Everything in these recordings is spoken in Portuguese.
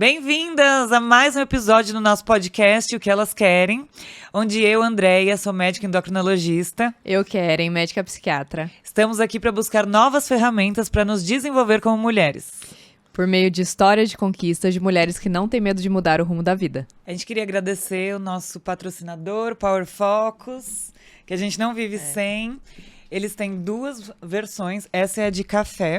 Bem-vindas a mais um episódio do nosso podcast, O Que Elas Querem, onde eu, Andréia, sou médica endocrinologista. Eu, Keren, médica psiquiatra. Estamos aqui para buscar novas ferramentas para nos desenvolver como mulheres. Por meio de histórias de conquistas de mulheres que não têm medo de mudar o rumo da vida. A gente queria agradecer o nosso patrocinador, Power Focus, que a gente não vive sem. Eles têm duas versões, essa é a de café,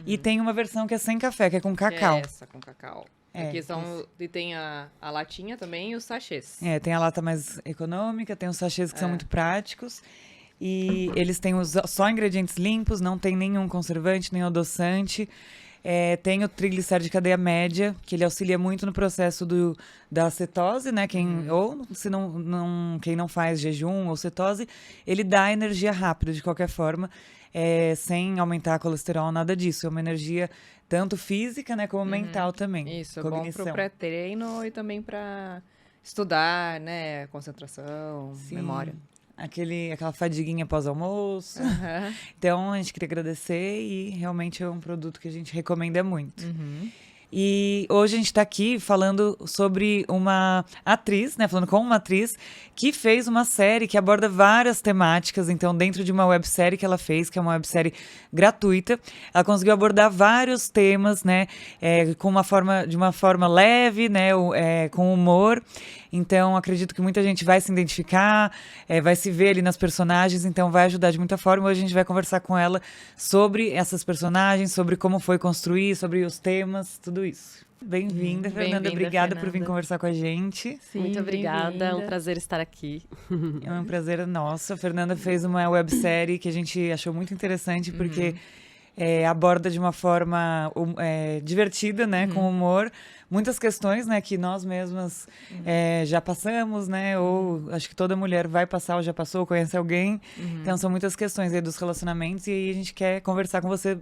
e tem uma versão que é sem café, que é com cacau. É essa, com cacau. Aqui são, e tem a latinha também e os sachês. Tem a lata mais econômica, tem os sachês que são muito práticos. E eles têm só ingredientes limpos, não tem nenhum conservante, nem adoçante. Tem o triglicérido de cadeia média, que ele auxilia muito no processo da cetose, né? Ou se quem não faz jejum ou cetose, ele dá energia rápida de qualquer forma, sem aumentar a colesterol, nada disso. É uma energia tanto física, né, como mental também. Isso, é cognição. bom pro pré-treino e também para estudar, né? Concentração, Sim. memória. Aquela fadiguinha pós-almoço. Então, a gente queria agradecer e realmente é um produto que a gente recomenda muito. E hoje a gente está aqui falando sobre uma atriz, né? Falando com uma atriz que fez uma série que aborda várias temáticas. Então, dentro de uma websérie que ela fez, que é uma websérie gratuita, ela conseguiu abordar vários temas, né? De uma forma leve, né? Com humor. Então, acredito que muita gente vai se identificar, vai se ver ali nas personagens, então vai ajudar de muita forma. Hoje a gente vai conversar com ela sobre essas personagens, sobre como foi construir, sobre os temas, tudo isso. Bem-vinda, Fernanda. Obrigada por vir conversar com a gente. Sim, muito obrigada, é um prazer estar aqui. É um prazer nosso. A Fernanda fez uma websérie que a gente achou muito interessante, porque aborda de uma forma divertida, né, com humor, muitas questões, né, que nós mesmas já passamos, né, ou acho que toda mulher vai passar ou já passou, ou conhece alguém. Então são muitas questões aí dos relacionamentos e aí a gente quer conversar com você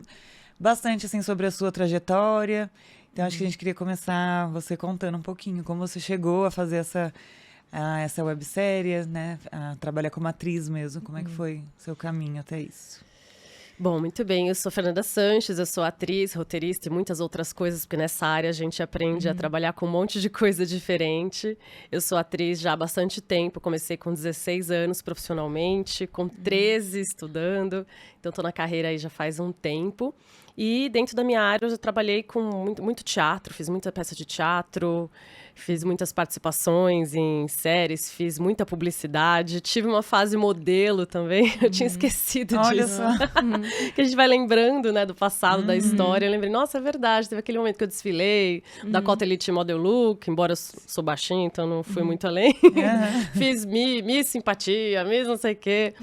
bastante assim sobre a sua trajetória. Então acho que a gente queria começar você contando um pouquinho como você chegou a fazer essa websérie, né, a trabalhar como atriz mesmo, como é que foi o seu caminho até isso? Bom, muito bem, eu sou Fernanda Sanches, eu sou atriz, roteirista e muitas outras coisas, porque nessa área a gente aprende a trabalhar com um monte de coisa diferente. Eu sou atriz já há bastante tempo, comecei com 16 anos profissionalmente, com 13 estudando, então estou na carreira aí já faz um tempo. E dentro da minha área eu já trabalhei com muito teatro, fiz muita peça de teatro, fiz muitas participações em séries, fiz muita publicidade, tive uma fase modelo também, eu tinha esquecido disso. Olha só. Que a gente vai lembrando, né, do passado, da história. Eu lembrei, nossa, é verdade, teve aquele momento que eu desfilei, Dakota Elite Model Look, embora eu sou baixinha, então não fui muito além. Fiz Miss Simpatia, Miss não sei o quê.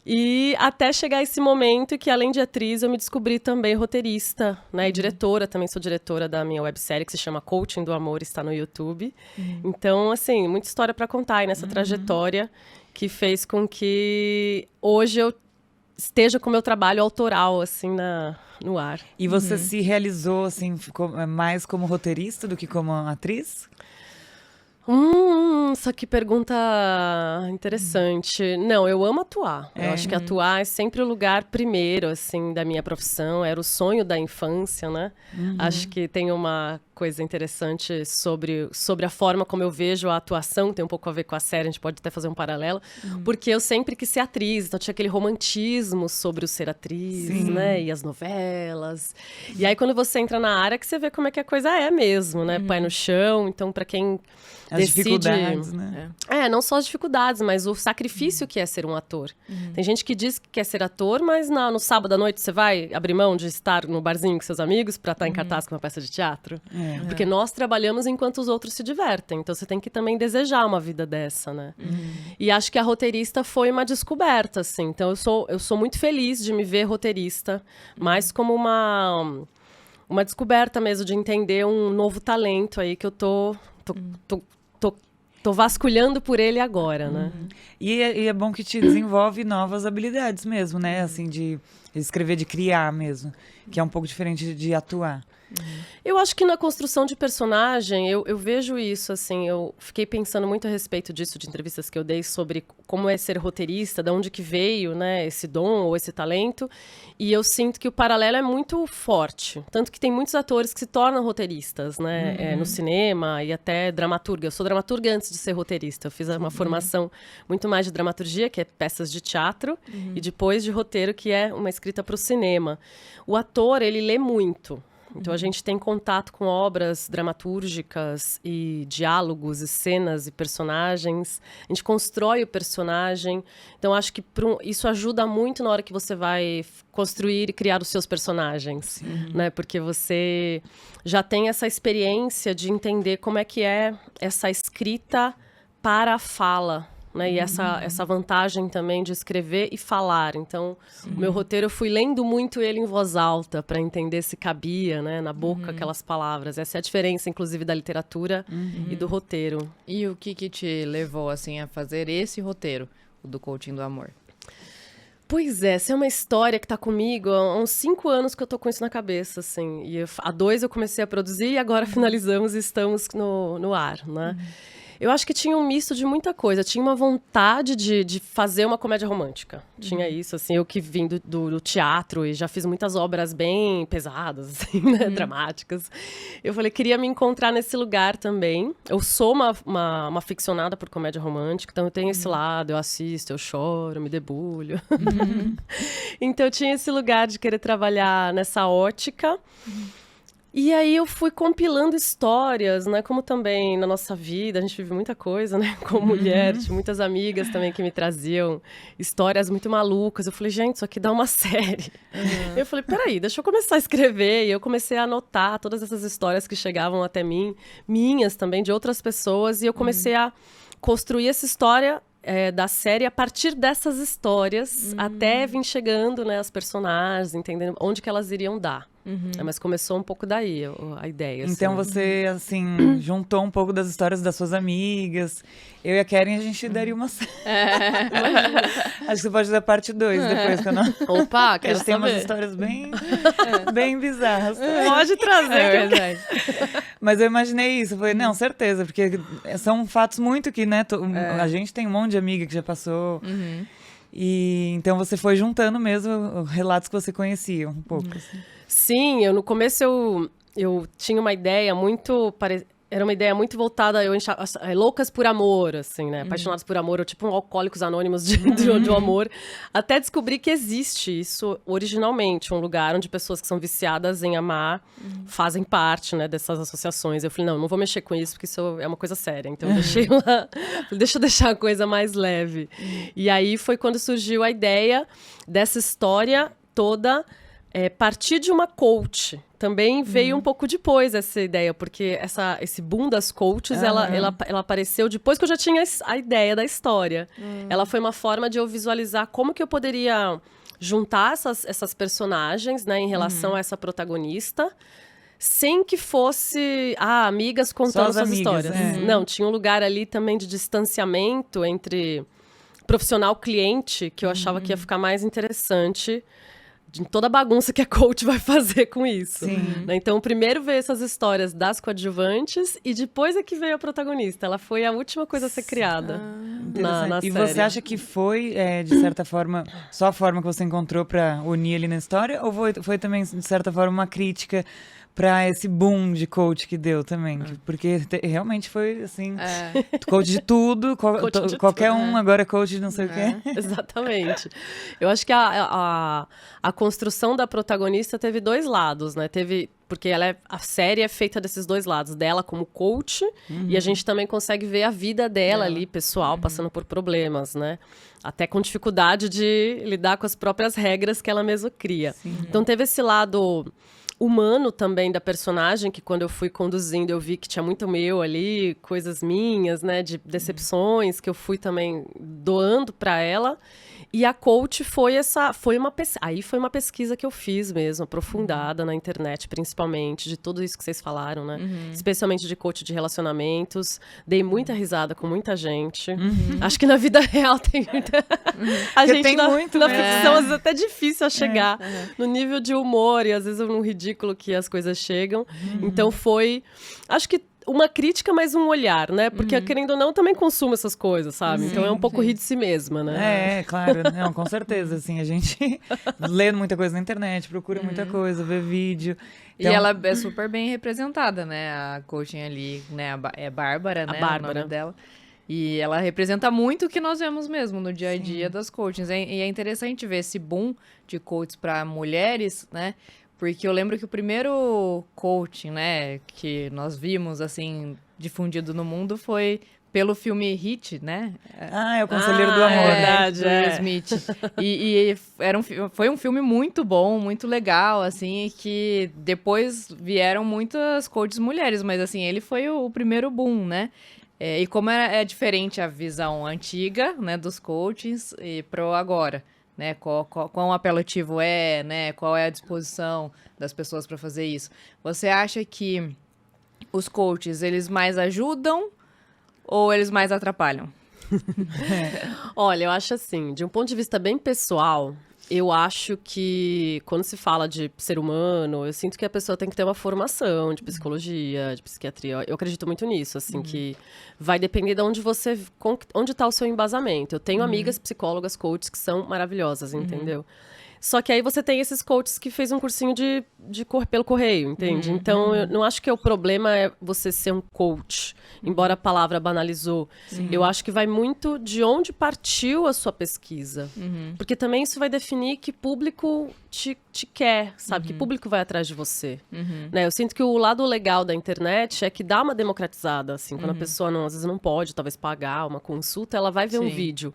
E até chegar esse momento que, além de atriz, eu me descobri também roteirista, né? E diretora, também sou diretora da minha websérie, que se chama Coaching do Amor, está no YouTube. Então, assim, muita história para contar aí nessa trajetória que fez com que hoje eu esteja com o meu trabalho autoral, assim, no ar. E você se realizou, assim, mais como roteirista do que como atriz? Só que pergunta interessante. Não, eu amo atuar. Eu acho que atuar é sempre o lugar primeiro, assim, da minha profissão. Era o sonho da infância, né? Acho que tem uma coisa interessante sobre a forma como eu vejo a atuação, tem um pouco a ver com a série, a gente pode até fazer um paralelo, porque eu sempre quis ser atriz, então tinha aquele romantismo sobre o ser atriz, né? E as novelas. E aí, quando você entra na área, que você vê como é que a coisa é mesmo, né? Pé no chão. Então, para quem as dificuldades, né? Não só as dificuldades, mas o sacrifício que é ser um ator. Tem gente que diz que quer ser ator, mas no sábado à noite você vai abrir mão de estar no barzinho com seus amigos para estar em cartaz com uma peça de teatro? Porque nós trabalhamos enquanto os outros se divertem. Então você tem que também desejar uma vida dessa, né? E acho que a roteirista foi uma descoberta, assim. Então eu sou muito feliz de me ver roteirista, mais como uma descoberta mesmo, de entender um novo talento aí que eu tô vasculhando por ele agora, né? E é bom que te desenvolve novas habilidades mesmo, né? Assim, de escrever, de criar mesmo, que é um pouco diferente de atuar. Eu acho que na construção de personagem, eu vejo isso, assim, eu fiquei pensando muito a respeito disso, de entrevistas que eu dei sobre como é ser roteirista, de onde que veio, né, esse dom ou esse talento, e eu sinto que o paralelo é muito forte, tanto que tem muitos atores que se tornam roteiristas, né, no cinema e até dramaturga. Eu sou dramaturga antes de ser roteirista, eu fiz uma formação muito mais de dramaturgia, que é peças de teatro, e depois de roteiro, que é uma escrita para o cinema. O ator, ele lê muito. Então, a gente tem contato com obras dramatúrgicas e diálogos e cenas e personagens. A gente constrói o personagem. Então, acho que isso ajuda muito na hora que você vai construir e criar os seus personagens, né? Porque você já tem essa experiência de entender como é que é essa escrita para a fala, né? E essa vantagem também de escrever e falar. Então, o meu roteiro, eu fui lendo muito ele em voz alta para entender se cabia, né, na boca aquelas palavras. Essa é a diferença, inclusive, da literatura e do roteiro. E o que te levou, assim, a fazer esse roteiro, o do Coaching do Amor? Pois é, essa é uma história que tá comigo há uns 5 anos que eu tô com isso na cabeça, assim. E há 2 eu comecei a produzir e agora finalizamos e estamos no ar, né? Eu acho que tinha um misto de muita coisa. Tinha uma vontade de fazer uma comédia romântica. Tinha isso, assim, eu que vim do teatro e já fiz muitas obras bem pesadas, assim, né, dramáticas. Eu falei, queria me encontrar nesse lugar também. Eu sou uma ficcionada por comédia romântica, então eu tenho esse lado, eu assisto, eu choro, eu me debulho. Então eu tinha esse lugar de querer trabalhar nessa ótica. E aí eu fui compilando histórias, né? Como também na nossa vida, a gente vive muita coisa, né? Como mulher, tinha muitas amigas também que me traziam histórias muito malucas. Eu falei, gente, isso aqui dá uma série. Eu falei, peraí, deixa eu começar a escrever. E eu comecei a anotar todas essas histórias que chegavam até mim, minhas também, de outras pessoas. E eu comecei a construir essa história da série a partir dessas histórias, até vir chegando, né, as personagens, entendendo onde que elas iriam dar. Mas começou um pouco daí a ideia. Então assim. você, assim, juntou um pouco das histórias das suas amigas. Eu e a Karen, a gente daria uma série. Acho que você pode dar parte 2 depois, que eu não... Opa, Porque a quero gente tem umas saber. histórias bem bizarras. Pode trazer. É verdade. Mas eu imaginei isso. Eu falei, não, certeza. Porque são fatos muito que, né? A gente tem um monte de amiga que já passou. E então você foi juntando mesmo relatos que você conhecia um pouco. Assim. Sim, no começo eu tinha uma ideia muito... Era uma ideia muito voltada, loucas por amor, assim, né? Apaixonados por amor, ou tipo um Alcoólicos Anônimos de amor. Até descobrir que existe isso originalmente, um lugar onde pessoas que são viciadas em amar fazem parte, né, dessas associações. Eu falei, não vou mexer com isso, porque isso é uma coisa séria. Então eu deixei lá, deixa eu deixar a coisa mais leve. E aí foi quando surgiu a ideia dessa história toda partir de uma coach. Também veio um pouco depois essa ideia, porque esse boom das coaches, ela apareceu depois que eu já tinha a ideia da história. Ela foi uma forma de eu visualizar como que eu poderia juntar essas personagens, né, em relação a essa protagonista, sem que fosse amigas contando suas histórias. Não, tinha um lugar ali também de distanciamento entre profissional-cliente, que eu achava que ia ficar mais interessante de toda a bagunça que a coach vai fazer com isso. Né? Então, primeiro veio essas histórias das coadjuvantes e depois é que veio a protagonista. Ela foi a última coisa a ser criada na série. E série. você acha que foi, de certa forma, só a forma que você encontrou para unir ali na história? Ou foi também, de certa forma, uma crítica para esse boom de coach que deu também? Porque realmente foi, assim, coach de tudo, qualquer um agora é coach de não sei o quê. Exatamente. Eu acho que a construção da protagonista teve 2 lados, né? Porque a série é feita desses 2 lados, dela como coach, e a gente também consegue ver a vida dela ali, pessoal, passando por problemas, né? Até com dificuldade de lidar com as próprias regras que ela mesma cria. Então teve esse lado humano também da personagem, que quando eu fui conduzindo eu vi que tinha muito meu ali, coisas minhas, né, de decepções que eu fui também doando para ela. E a coach foi uma pesquisa que eu fiz mesmo, aprofundada na internet, principalmente, de tudo isso que vocês falaram, né? Especialmente de coach de relacionamentos. Dei muita risada com muita gente. Acho que na vida real tem muita... A gente tem muito, na né? ficção, às vezes, até difícil a chegar no nível de humor e às vezes no ridículo que as coisas chegam. Então foi... Acho que uma crítica, mas um olhar, né? Porque, querendo ou não, eu também consumo essas coisas, sabe? Então é um pouco rir de si mesma, né? Claro. Não, com certeza, assim, a gente lê muita coisa na internet, procura muita coisa, vê vídeo. Então... E ela é super bem representada, né? A coaching ali, né? É Bárbara, né? Bárbara. O nome dela. E ela representa muito o que nós vemos mesmo no dia a dia das coachings. E é interessante ver esse boom de coaches para mulheres, né? Porque eu lembro que o primeiro coaching, né, que nós vimos, assim, difundido no mundo foi pelo filme Hit, né? É o Conselheiro do Amor. Verdade, do Will Smith. Foi um filme muito bom, muito legal, assim, que depois vieram muitas coaches mulheres, mas, assim, ele foi o primeiro boom, né? E como é diferente a visão antiga, né, dos coachings e pro agora. Né, quão apelativo é, né, qual é a disposição das pessoas para fazer isso. Você acha que os coaches, eles mais ajudam ou eles mais atrapalham? Olha, eu acho assim, de um ponto de vista bem pessoal, eu acho que quando se fala de ser humano, eu sinto que a pessoa tem que ter uma formação de psicologia, de psiquiatria. Eu acredito muito nisso, assim, que vai depender de onde está o seu embasamento. Eu tenho amigas psicólogas, coaches, que são maravilhosas, entendeu? Só que aí você tem esses coaches que fez um cursinho pelo correio, entende? Então, eu não acho que o problema é você ser um coach, embora a palavra banalizou. Eu acho que vai muito de onde partiu a sua pesquisa. Porque também isso vai definir que público te quer, sabe? Que público vai atrás de você. Né? Eu sinto que o lado legal da internet é que dá uma democratizada, assim. Quando a pessoa, às vezes, não pode, talvez, pagar uma consulta, ela vai ver um vídeo.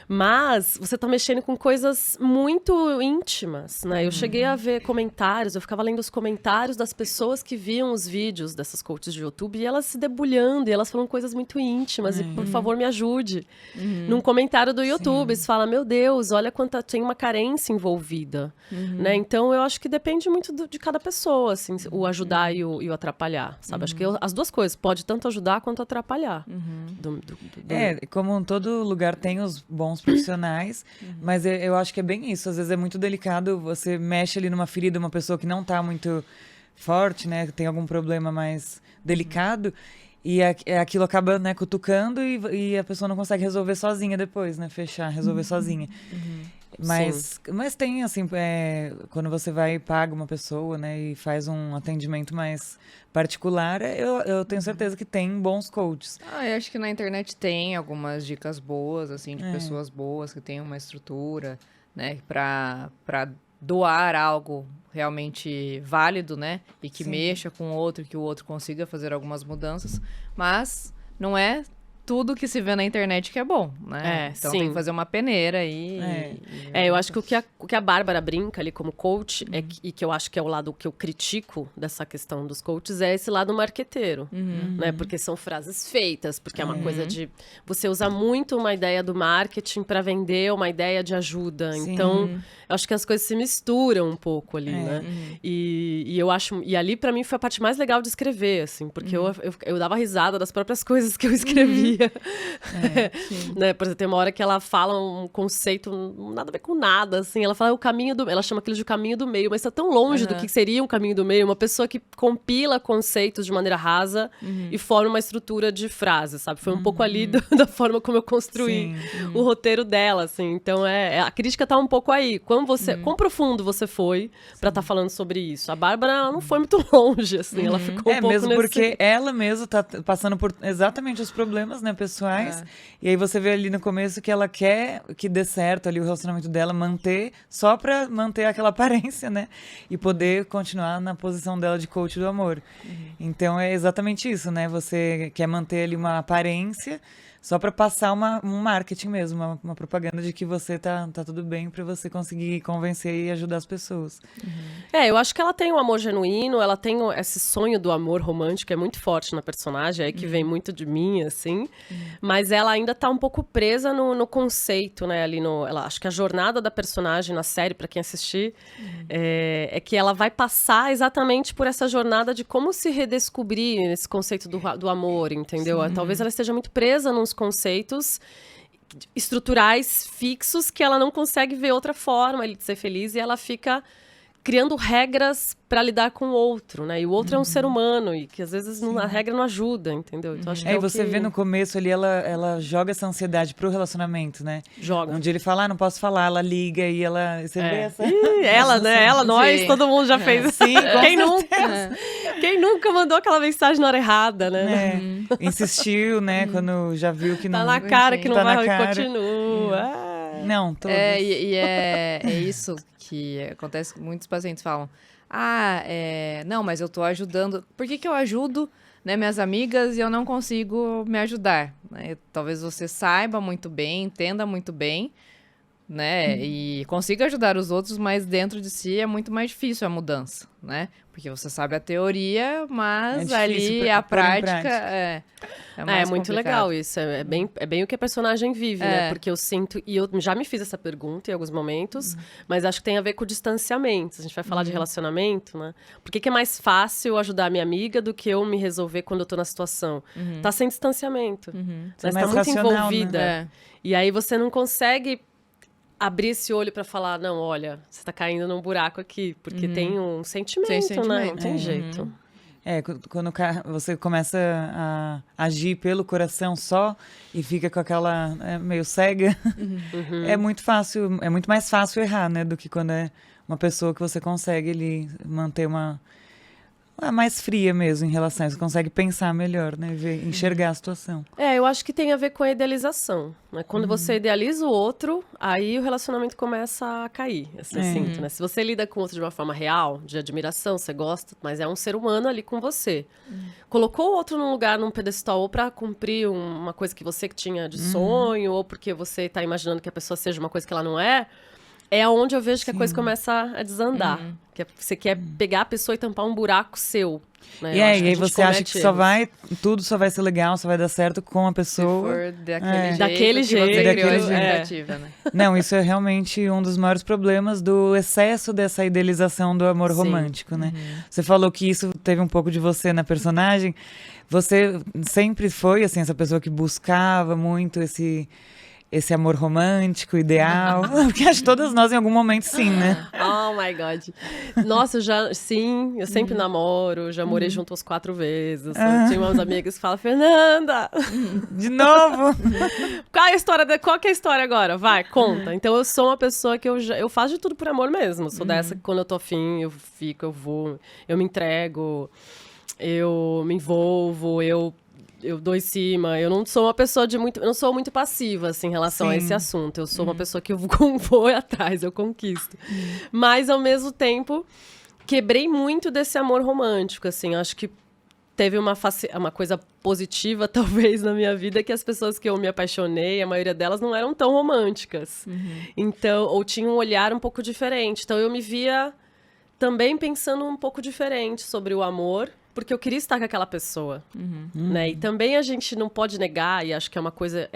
Mas você tá mexendo com coisas muito íntimas, né? Eu cheguei a ver comentários, eu ficava lendo os comentários das pessoas que viam os vídeos dessas coaches de YouTube e elas se debulhando, e elas falam coisas muito íntimas, e por favor me ajude. Num comentário do YouTube, você fala, meu Deus, olha quanta tem uma carência envolvida, né? Então eu acho que depende muito de cada pessoa, assim, o ajudar e o atrapalhar, sabe? Acho que as duas coisas, pode tanto ajudar quanto atrapalhar. Como em todo lugar tem os bons profissionais, mas eu acho que é bem isso, às vezes é muito delicado, você mexe ali numa ferida, uma pessoa que não tá muito forte, né, tem algum problema mais delicado, e aquilo acaba, né, cutucando e a pessoa não consegue resolver sozinha depois, né, resolver sozinha. Mas tem, assim, quando você vai e paga uma pessoa, né, e faz um atendimento mais particular, eu tenho certeza que tem bons coaches. Eu acho que na internet tem algumas dicas boas, assim, de pessoas boas que têm uma estrutura, né, para doar algo realmente válido, né, e que mexa com o outro, que o outro consiga fazer algumas mudanças, mas não é tudo que se vê na internet que é bom, né? Então tem que fazer uma peneira aí. Eu acho que o que a Bárbara brinca ali como coach, e que eu acho que é o lado que eu critico dessa questão dos coaches, é esse lado marqueteiro, né? Porque são frases feitas, porque é uma coisa de... Você usa muito uma ideia do marketing para vender uma ideia de ajuda. Então, eu acho que as coisas se misturam um pouco ali, né? E eu acho... E ali, para mim, foi a parte mais legal de escrever, assim, porque eu dava risada das próprias coisas que eu escrevia. Né? Por exemplo, tem uma hora que ela fala um conceito nada a ver com nada, assim. Ela fala o caminho do... Ela chama aquilo de caminho do meio, mas está tão longe do que seria um caminho do meio. Uma pessoa que compila conceitos de maneira rasa e forma uma estrutura de frase, sabe? Foi um pouco ali da forma como eu construí o roteiro dela, assim. Então, a crítica tá um pouco aí. Quão profundo você foi pra estar falando sobre isso? A Bárbara, ela não foi muito longe, assim. Ela ficou um pouco mesmo porque ela mesma tá passando por exatamente os problemas, né, pessoais. E aí você vê ali no começo que ela quer que dê certo ali o relacionamento dela, só pra manter aquela aparência, né? E poder continuar na posição dela de coach do amor. Então é exatamente isso, né? Você quer manter ali uma aparência só para passar um marketing mesmo, uma propaganda de que você tá tudo bem para você conseguir convencer e ajudar as pessoas. Eu acho que ela tem um amor genuíno, ela tem esse sonho do amor romântico, é muito forte na personagem, aí que vem muito de mim, assim. Mas ela ainda tá um pouco presa no conceito, né? Ali acho que a jornada da personagem na série, para quem assistir, é que ela vai passar exatamente por essa jornada de como se redescobrir esse conceito do amor, entendeu? Talvez ela esteja muito presa nos conceitos estruturais fixos que ela não consegue ver outra forma de ser feliz e ela fica criando regras para lidar com o outro, né? E o outro é um ser humano e que às vezes a regra não ajuda, entendeu? Então, acho que e você vê no começo ali, ela joga essa ansiedade pro relacionamento, né? Joga. Onde ele fala, não posso falar, ela liga e você vê essa... Ela, né? Ela, nós, todo mundo já fez. Sim, Quem nunca mandou aquela mensagem na hora errada, né? Insistiu, né? Quando já viu que não... Tá na cara que não tá vai, na cara. continua. Não, todos. É isso que acontece, muitos pacientes falam, não, mas eu tô ajudando, por que eu ajudo, né, minhas amigas e eu não consigo me ajudar? Né? Talvez você saiba muito bem, entenda muito bem, né, e consiga ajudar os outros, mas dentro de si é muito mais difícil a mudança, né? Porque você sabe a teoria, mas ali a prática é mais muito complicado. legal isso. É bem o que a personagem vive, né? Porque eu sinto... E eu já me fiz essa pergunta em alguns momentos, mas acho que tem a ver com o distanciamento. A gente vai falar de relacionamento, né? Por que é mais fácil ajudar a minha amiga do que eu me resolver quando eu tô na situação? Tá sem distanciamento. Você tá muito envolvida. Né? E aí você não consegue abrir esse olho pra falar, não, olha, você tá caindo num buraco aqui, porque tem um sentimento, né? Não tem jeito. Quando você começa a agir pelo coração só e fica com aquela meio cega, é muito mais fácil errar, né? Do que quando é uma pessoa que você consegue ali manter uma mais fria mesmo em relação a isso. Você consegue pensar melhor, né? Enxergar a situação. Eu acho que tem a ver com a idealização. Né? Quando você idealiza o outro, aí o relacionamento começa a cair. Assim, eu sinto, né? Se você lida com o outro de uma forma real, de admiração, você gosta, mas é um ser humano ali com você. Colocou o outro num lugar, num pedestal, ou para cumprir uma coisa que você tinha de sonho, ou porque você tá imaginando que a pessoa seja uma coisa que ela não é onde eu vejo que a coisa começa a desandar. Que você quer pegar a pessoa e tampar um buraco seu. Né? E aí você acha que tudo só vai ser legal, só vai dar certo com a pessoa. Se for daquele jeito que você criou a jeito. expectativa, né? Não, isso é realmente um dos maiores problemas do excesso dessa idealização do amor romântico, né? Você falou que isso teve um pouco de você na personagem. Você sempre foi, assim, essa pessoa que buscava muito esse amor romântico, ideal. Porque acho que todas nós, em algum momento, sim, né? Oh, my God. Nossa, eu sempre namoro, já morei junto umas 4 vezes. Tinha umas amigas que falam, Fernanda! De novo! Qual que é a história agora? Vai, conta. Então, eu sou uma pessoa que eu faço de tudo por amor mesmo. Sou dessa que quando eu tô afim, eu fico, eu vou, eu me entrego, eu me envolvo, eu dou em cima, eu não sou uma pessoa eu não sou muito passiva, assim, em relação a esse assunto. Eu sou uma pessoa que eu vou atrás, eu conquisto. Mas, ao mesmo tempo, quebrei muito desse amor romântico, assim. Acho que teve uma coisa positiva, talvez, na minha vida, que as pessoas que eu me apaixonei, a maioria delas não eram tão românticas. Então, ou tinham um olhar um pouco diferente. Então, eu me via também pensando um pouco diferente sobre o amor, porque eu queria estar com aquela pessoa, né? E também a gente não pode negar, e acho que é uma coisa...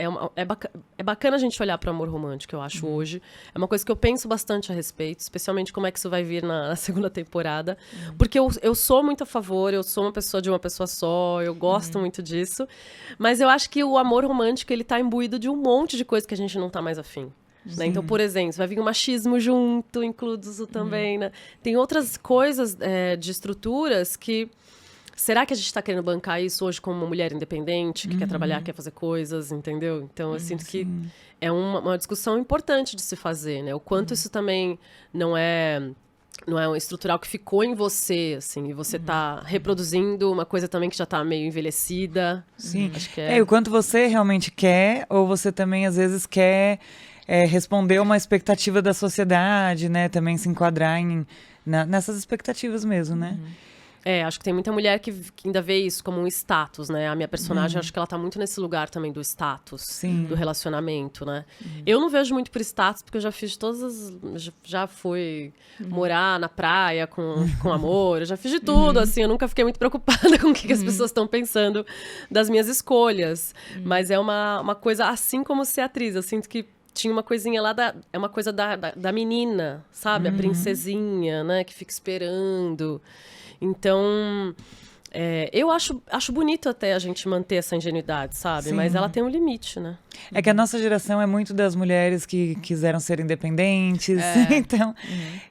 É bacana a gente olhar para o amor romântico, eu acho, hoje. É uma coisa que eu penso bastante a respeito, especialmente como é que isso vai vir na segunda temporada. Porque eu sou muito a favor, eu sou uma pessoa de uma pessoa só, eu gosto muito disso. Mas eu acho que o amor romântico, ele tá imbuído de um monte de coisa que a gente não tá mais afim. Né? Então, por exemplo, vai vir o machismo junto, incluso também, né? Tem outras coisas de estruturas que... Será que a gente está querendo bancar isso hoje como uma mulher independente, que quer trabalhar, quer fazer coisas, entendeu? Então, eu sinto que é uma discussão importante de se fazer, né? O quanto isso também não é um estrutural que ficou em você, assim, e você tá reproduzindo uma coisa também que já tá meio envelhecida. Sim. Acho que o quanto você realmente quer, ou você também, às vezes, quer responder uma expectativa da sociedade, né? Também se enquadrar nessas expectativas mesmo, né? Acho que tem muita mulher que ainda vê isso como um status, né? A minha personagem, acho que ela tá muito nesse lugar também do status, do relacionamento, né? Eu não vejo muito por status, porque eu já fiz todas as... Já fui morar na praia com amor, eu já fiz de tudo, assim. Eu nunca fiquei muito preocupada com o que as pessoas estão pensando das minhas escolhas. Mas é uma coisa, assim como ser atriz, eu sinto que tinha uma coisinha lá, é uma coisa da menina, sabe? A princesinha, né? Que fica esperando. Então, eu acho bonito até a gente manter essa ingenuidade, sabe? Sim. Mas ela tem um limite, né? É que a nossa geração é muito das mulheres que quiseram ser independentes.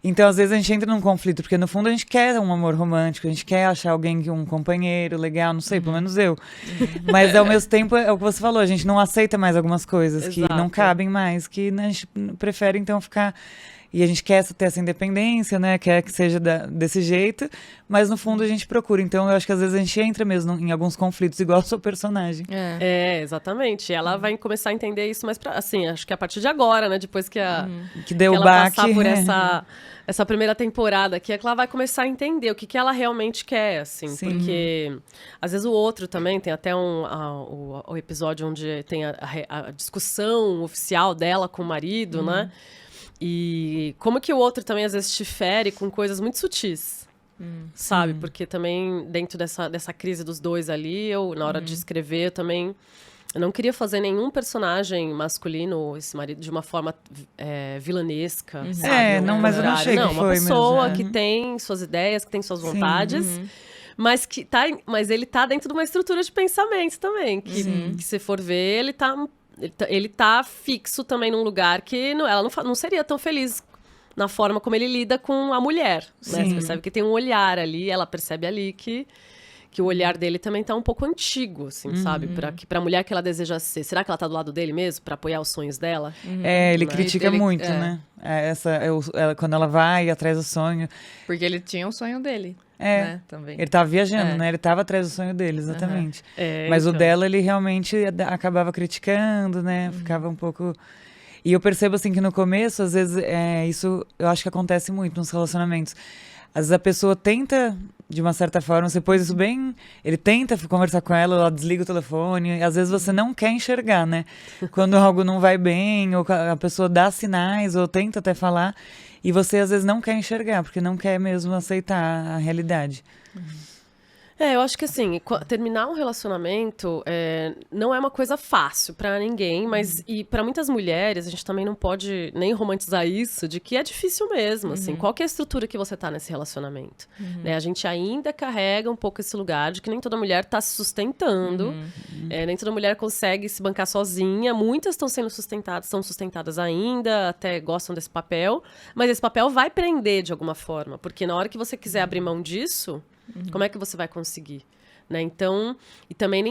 Então, às vezes, a gente entra num conflito, porque no fundo a gente quer um amor romântico, a gente quer achar alguém, um companheiro legal, não sei, pelo menos eu. Mas, ao mesmo tempo, é o que você falou, a gente não aceita mais algumas coisas que não cabem mais, que a gente prefere, então, ficar... E a gente quer ter essa independência, né? Quer que seja desse jeito, mas no fundo a gente procura. Então eu acho que às vezes a gente entra mesmo em alguns conflitos, igual a sua personagem. Exatamente. Ela vai começar a entender isso mais assim, acho que a partir de agora, né? Depois que deu que ela baque, passar por essa primeira temporada aqui, é que ela vai começar a entender o que ela realmente quer, assim. Sim. Porque às vezes o outro também, tem até o episódio onde tem a discussão oficial dela com o marido, né? E como que o outro também, às vezes, te fere com coisas muito sutis, sabe? Porque também, dentro dessa crise dos dois ali, na hora de escrever, eu não queria fazer nenhum personagem masculino, esse marido, de uma forma vilanesca, sabe? Mas eu não achei que foi uma pessoa mesmo, que tem suas ideias, que tem suas vontades... Mas ele tá dentro de uma estrutura de pensamento também, que se for ver, ele tá fixo também num lugar que ela não seria tão feliz na forma como ele lida com a mulher, né? Você percebe que tem um olhar ali, ela percebe ali que o olhar dele também tá um pouco antigo, assim, sabe? Pra mulher que ela deseja ser. Será que ela tá do lado dele mesmo, pra apoiar os sonhos dela? Ele critica muito, né? Quando ela vai atrás do sonho. Porque ele tinha o sonho dele. Né, também. Ele tava viajando, né? Ele tava atrás do sonho dele, exatamente. Mas o dela, ele realmente acabava criticando, né? Ficava um pouco... E eu percebo, assim, que no começo, às vezes, isso eu acho que acontece muito nos relacionamentos. Às vezes a pessoa tenta, de uma certa forma, você pôs isso bem... Ele tenta conversar com ela desliga o telefone. E às vezes você não quer enxergar, né? Quando algo não vai bem, ou a pessoa dá sinais, ou tenta até falar... E você, às vezes, não quer enxergar, porque não quer mesmo aceitar a realidade. Eu acho que, assim, terminar um relacionamento não é uma coisa fácil pra ninguém, mas e para muitas mulheres, a gente também não pode nem romantizar isso, de que é difícil mesmo, assim. Qual que é a estrutura que você tá nesse relacionamento? Né? A gente ainda carrega um pouco esse lugar de que nem toda mulher tá se sustentando, nem toda mulher consegue se bancar sozinha, muitas estão sendo sustentadas, são sustentadas ainda, até gostam desse papel, mas esse papel vai prender de alguma forma, porque na hora que você quiser abrir mão disso, como é que você vai conseguir? Né? Então, e também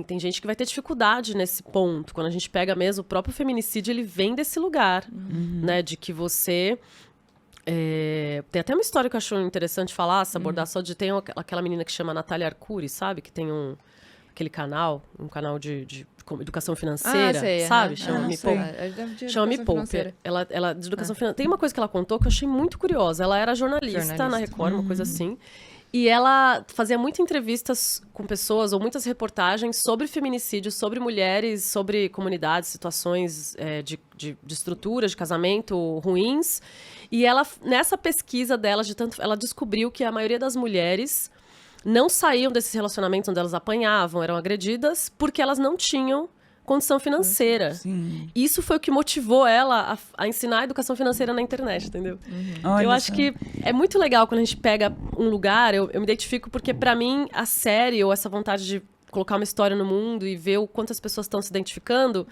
tem gente que vai ter dificuldade nesse ponto. Quando a gente pega mesmo, o próprio feminicídio, ele vem desse lugar, né? De que você... tem até uma história que eu acho interessante falar, se abordar só de... Tem aquela menina que chama Natália Arcuri, sabe? Que tem aquele canal, um canal de educação financeira, sabe? Chama Me Poupe. Chama Me Poupe. Ela de educação financeira. Tem uma coisa que ela contou que eu achei muito curiosa. Ela era jornalista na Record, uma coisa assim. E ela fazia muitas entrevistas com pessoas, ou muitas reportagens sobre feminicídio, sobre mulheres, sobre comunidades, situações de estrutura, de casamento ruins. E ela, nessa pesquisa dela, ela descobriu que a maioria das mulheres não saíam desses relacionamentos onde elas apanhavam, eram agredidas, porque elas não tinham condição financeira. Sim. Isso foi o que motivou ela a ensinar a educação financeira na internet, entendeu? Eu acho que é muito legal quando a gente pega um lugar, eu me identifico porque, pra mim, a série, ou essa vontade de colocar uma história no mundo e ver o quanto as pessoas estão se identificando,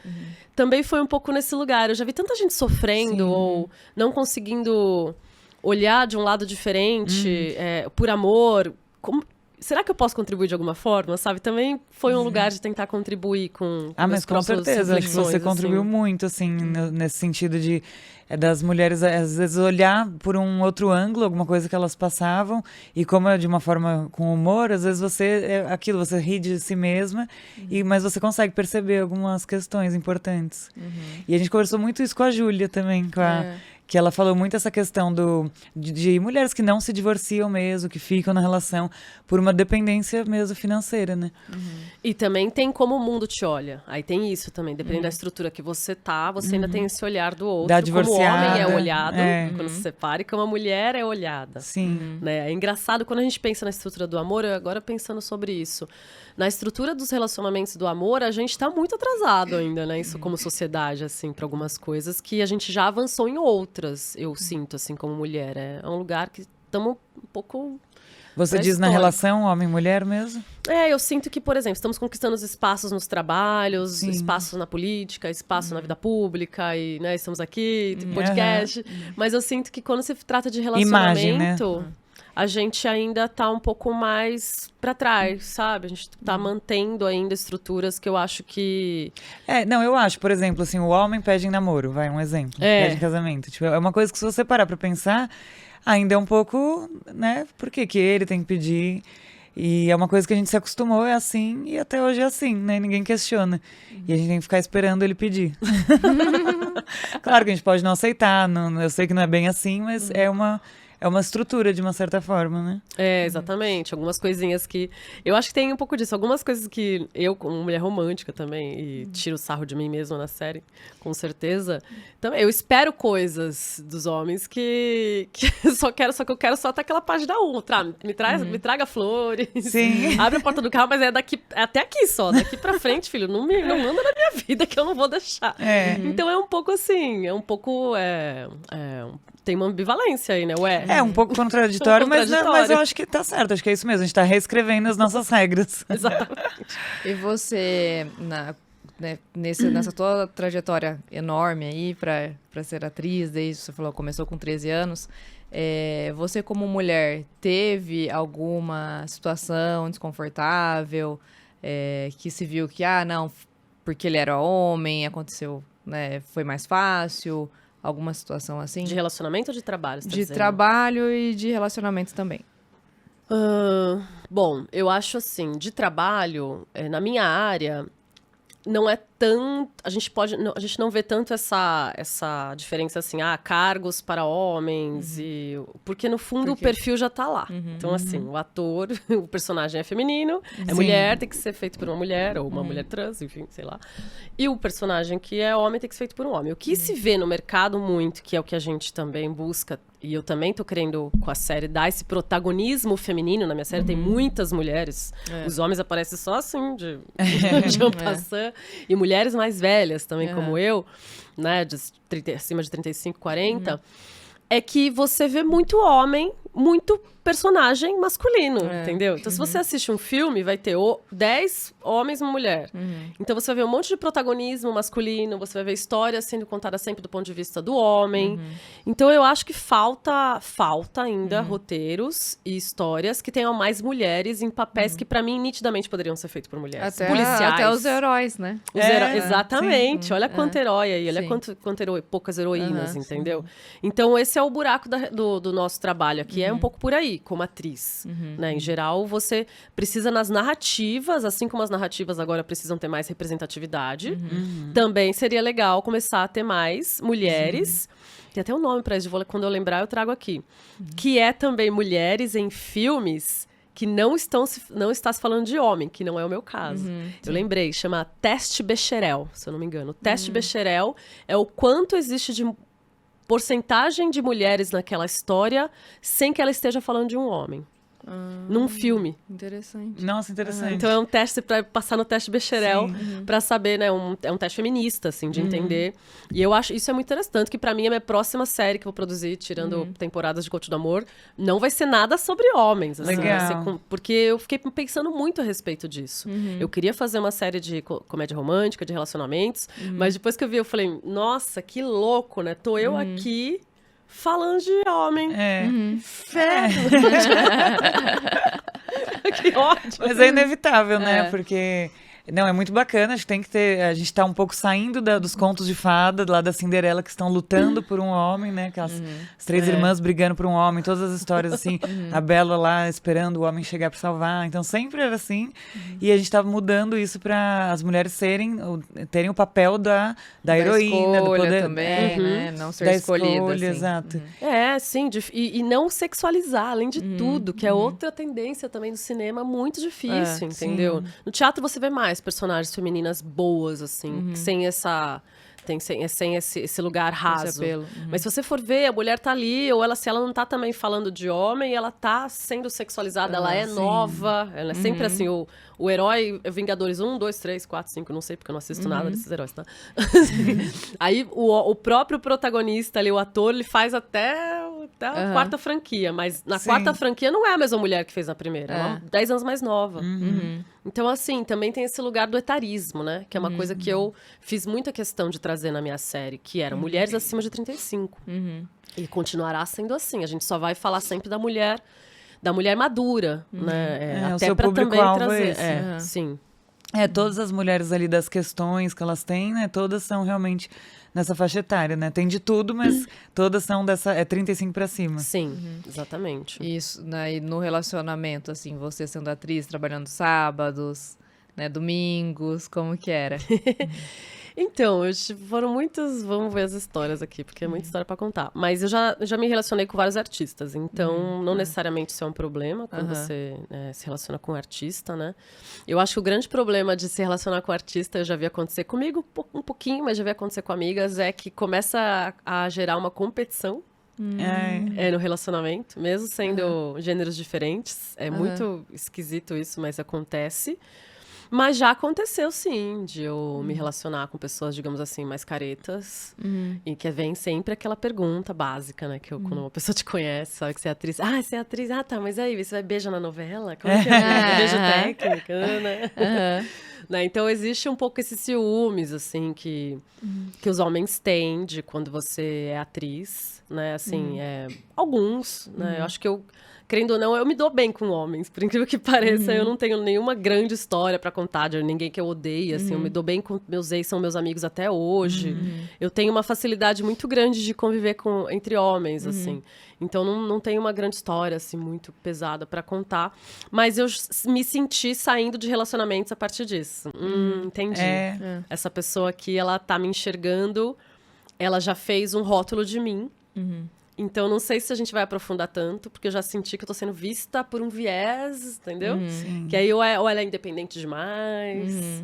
também foi um pouco nesse lugar. Eu já vi tanta gente sofrendo, ou não conseguindo olhar de um lado diferente, por amor. Será que eu posso contribuir de alguma forma, sabe? Também foi um lugar de tentar contribuir com mas com certeza, acho que você contribuiu muito, assim, nesse sentido de das mulheres, às vezes, olhar por um outro ângulo, alguma coisa que elas passavam, e como é de uma forma com humor, às vezes você ri de si mesma, mas você consegue perceber algumas questões importantes. E a gente conversou muito isso com a Júlia também, que ela falou muito essa questão de mulheres que não se divorciam mesmo, que ficam na relação por uma dependência mesmo financeira, né? E também tem como o mundo te olha. Aí tem isso também, dependendo da estrutura que você tá, você ainda tem esse olhar do outro. Da como o homem é divorciada, olhado quando se separa e como a mulher é olhada. Sim. Né? É engraçado quando a gente pensa na estrutura do amor, eu agora pensando sobre isso. Na estrutura dos relacionamentos do amor, a gente tá muito atrasado ainda, né? Isso como sociedade, assim, para algumas coisas que a gente já avançou em outras, eu sinto, assim, como mulher. É um lugar que estamos um pouco... Você diz na relação homem-mulher mesmo? Eu sinto que, por exemplo, estamos conquistando os espaços nos trabalhos, Sim. espaços na política, espaço na vida pública, e né, estamos aqui, tem podcast. Mas eu sinto que quando se trata de relacionamento, Imagem, né? a gente ainda tá um pouco mais pra trás, sabe? A gente tá mantendo ainda estruturas que eu acho que... Não, eu acho, por exemplo, assim, o homem pede em namoro, vai, um exemplo, pede em casamento. Tipo, é uma coisa que se você parar pra pensar, ainda é um pouco, né, por que ele tem que pedir? E é uma coisa que a gente se acostumou, é assim, e até hoje é assim, né? Ninguém questiona. E a gente tem que ficar esperando ele pedir. Claro que a gente pode não aceitar, eu sei que não é bem assim, mas é uma estrutura, de uma certa forma, né? Exatamente. Algumas coisinhas que... Eu acho que tem um pouco disso. Algumas coisas que eu, como mulher romântica também, e tiro o sarro de mim mesma na série, com certeza. Então, eu espero coisas dos homens que só que eu quero só até aquela página 1. Me traga flores. Sim. Abre a porta do carro, mas é até aqui só. Daqui pra frente, filho. Não manda na minha vida que eu não vou deixar. Então, é um pouco assim. Tem uma ambivalência aí, né? É um pouco contraditório, mas eu acho que tá certo. Acho que é isso mesmo. A gente tá reescrevendo as nossas regras. Exatamente. E você, nessa tua trajetória enorme aí pra ser atriz, desde você falou, começou com 13 anos, você como mulher teve alguma situação desconfortável que se viu que, não, porque ele era homem, aconteceu, né, foi mais fácil... Alguma situação assim? De relacionamento ou de trabalho? De trabalho e de relacionamento também. Bom, eu acho assim, de trabalho, na minha área, não é tão... A gente não vê tanto essa diferença assim, cargos para homens, porque no fundo o perfil já tá lá. Então, assim, o ator, o personagem é feminino, é mulher, tem que ser feito por uma mulher, ou uma mulher trans, enfim, sei lá. E o personagem que é homem tem que ser feito por um homem. O que se vê no mercado muito, que é o que a gente também busca, e eu também tô querendo, com a série, dar esse protagonismo feminino. Na minha série tem muitas mulheres. Os homens aparecem só assim, de en passant. E mulheres mais velhas também, como eu, né, acima de 35, 40, é que você vê muito homem, muito personagem masculino, entendeu? Então, se você assiste um filme, vai ter 10 homens e uma mulher. Então, você vai ver um monte de protagonismo masculino, você vai ver histórias sendo contadas sempre do ponto de vista do homem. Então, eu acho que falta ainda roteiros e histórias que tenham mais mulheres em papéis que, pra mim, nitidamente poderiam ser feitos por mulheres. Policiais. Até os heróis, né? Exatamente. Olha quanto herói aí, olha quanto poucas heroínas, entendeu? Então, esse é o buraco do nosso trabalho aqui, é um pouco por aí, como atriz. Né? Em geral, você precisa nas narrativas, assim como as narrativas agora precisam ter mais representatividade, também seria legal começar a ter mais mulheres. Tem até um nome para isso, quando eu lembrar eu trago aqui. Que é também mulheres em filmes que não está se falando de homem, que não é o meu caso. Eu lembrei, chama Teste Bechdel, se eu não me engano. O Teste Bechdel é o quanto existe de porcentagem de mulheres naquela história sem que ela esteja falando de um homem. Num filme. Interessante. Nossa, interessante. Então é um teste para passar no teste Bechdel, para saber, né? É um teste feminista, assim, de entender. E eu acho isso é muito interessante, que para mim a minha próxima série que eu vou produzir, tirando temporadas de Coach do Amor, não vai ser nada sobre homens. Assim, legal. Porque eu fiquei pensando muito a respeito disso. Eu queria fazer uma série de comédia romântica, de relacionamentos, mas depois que eu vi, eu falei, nossa, que louco, né? Tô eu aqui falando de homem. Que ótimo. Mas é inevitável, né? Porque Não, é muito bacana, acho que tem que ter... A gente tá um pouco saindo dos contos de fada, lá da Cinderela, que estão lutando por um homem, né? Aquelas as 3 irmãs brigando por um homem, todas as histórias assim, a Bela lá esperando o homem chegar pra salvar. Então sempre era assim. E a gente tava mudando isso para as mulheres terem o papel da heroína, do poder também, né? Não ser da escolhida, escolha, assim. exato. Sim, e não sexualizar, além de tudo, que é outra tendência também do cinema muito difícil, entendeu? Sim. No teatro você vê mais personagens femininas boas, assim, sem essa... sem esse lugar raso. Mas se você for ver, a mulher tá ali, ou se ela não tá também falando de homem, ela tá sendo sexualizada, ela é nova, ela é sempre assim, o herói Vingadores 1, 2, 3, 4, 5, não sei porque eu não assisto nada desses heróis, tá? Aí o próprio protagonista ali, o ator, ele faz até a quarta franquia, mas na quarta franquia não é a mesma mulher que fez na primeira, ela é 10 anos mais nova. Então, assim, também tem esse lugar do etarismo, né? Que é uma coisa que eu fiz muita questão de trazer na minha série, que eram mulheres acima de 35. E continuará sendo assim. A gente só vai falar sempre da mulher madura, né? O até seu pra também público-alvo trazer. é esse. Sim. Todas as mulheres ali das questões que elas têm, né? Todas são realmente nessa faixa etária, né? Tem de tudo, mas todas são 35 pra cima. Sim, exatamente. Isso, né? E no relacionamento, assim, você sendo atriz, trabalhando sábados, né? Domingos, como que era? Então, foram muitas... Vamos ver as histórias aqui, porque é muita história pra contar. Mas eu já me relacionei com vários artistas, então não necessariamente isso é um problema quando você se relaciona com um artista, né? Eu acho que o grande problema de se relacionar com um artista, eu já vi acontecer comigo um pouquinho, mas já vi acontecer com amigas, é que começa a gerar uma competição no relacionamento, mesmo sendo gêneros diferentes. É muito esquisito isso, mas acontece. Mas já aconteceu, sim, de eu me relacionar com pessoas, digamos assim, mais caretas. E que vem sempre aquela pergunta básica, né? Que quando uma pessoa te conhece, sabe que você é atriz. Ah, você é atriz? Ah, tá, mas aí, você vai beijar na novela? Como que é? Beijo técnico, né? Né? Então, existe um pouco esses ciúmes, assim, que os homens têm de quando você é atriz, né? Assim, alguns, né? Eu acho que querendo ou não, eu me dou bem com homens. Por incrível que pareça, eu não tenho nenhuma grande história pra contar de ninguém que eu odeie, assim. Eu me dou bem com meus ex, são meus amigos até hoje. Eu tenho uma facilidade muito grande de conviver entre homens, assim. Então, não tenho uma grande história, assim, muito pesada pra contar. Mas eu me senti saindo de relacionamentos a partir disso. Entendi. Essa pessoa aqui, ela tá me enxergando, ela já fez um rótulo de mim. Então, não sei se a gente vai aprofundar tanto, porque eu já senti que eu tô sendo vista por um viés, entendeu? Que aí ou ela é independente demais.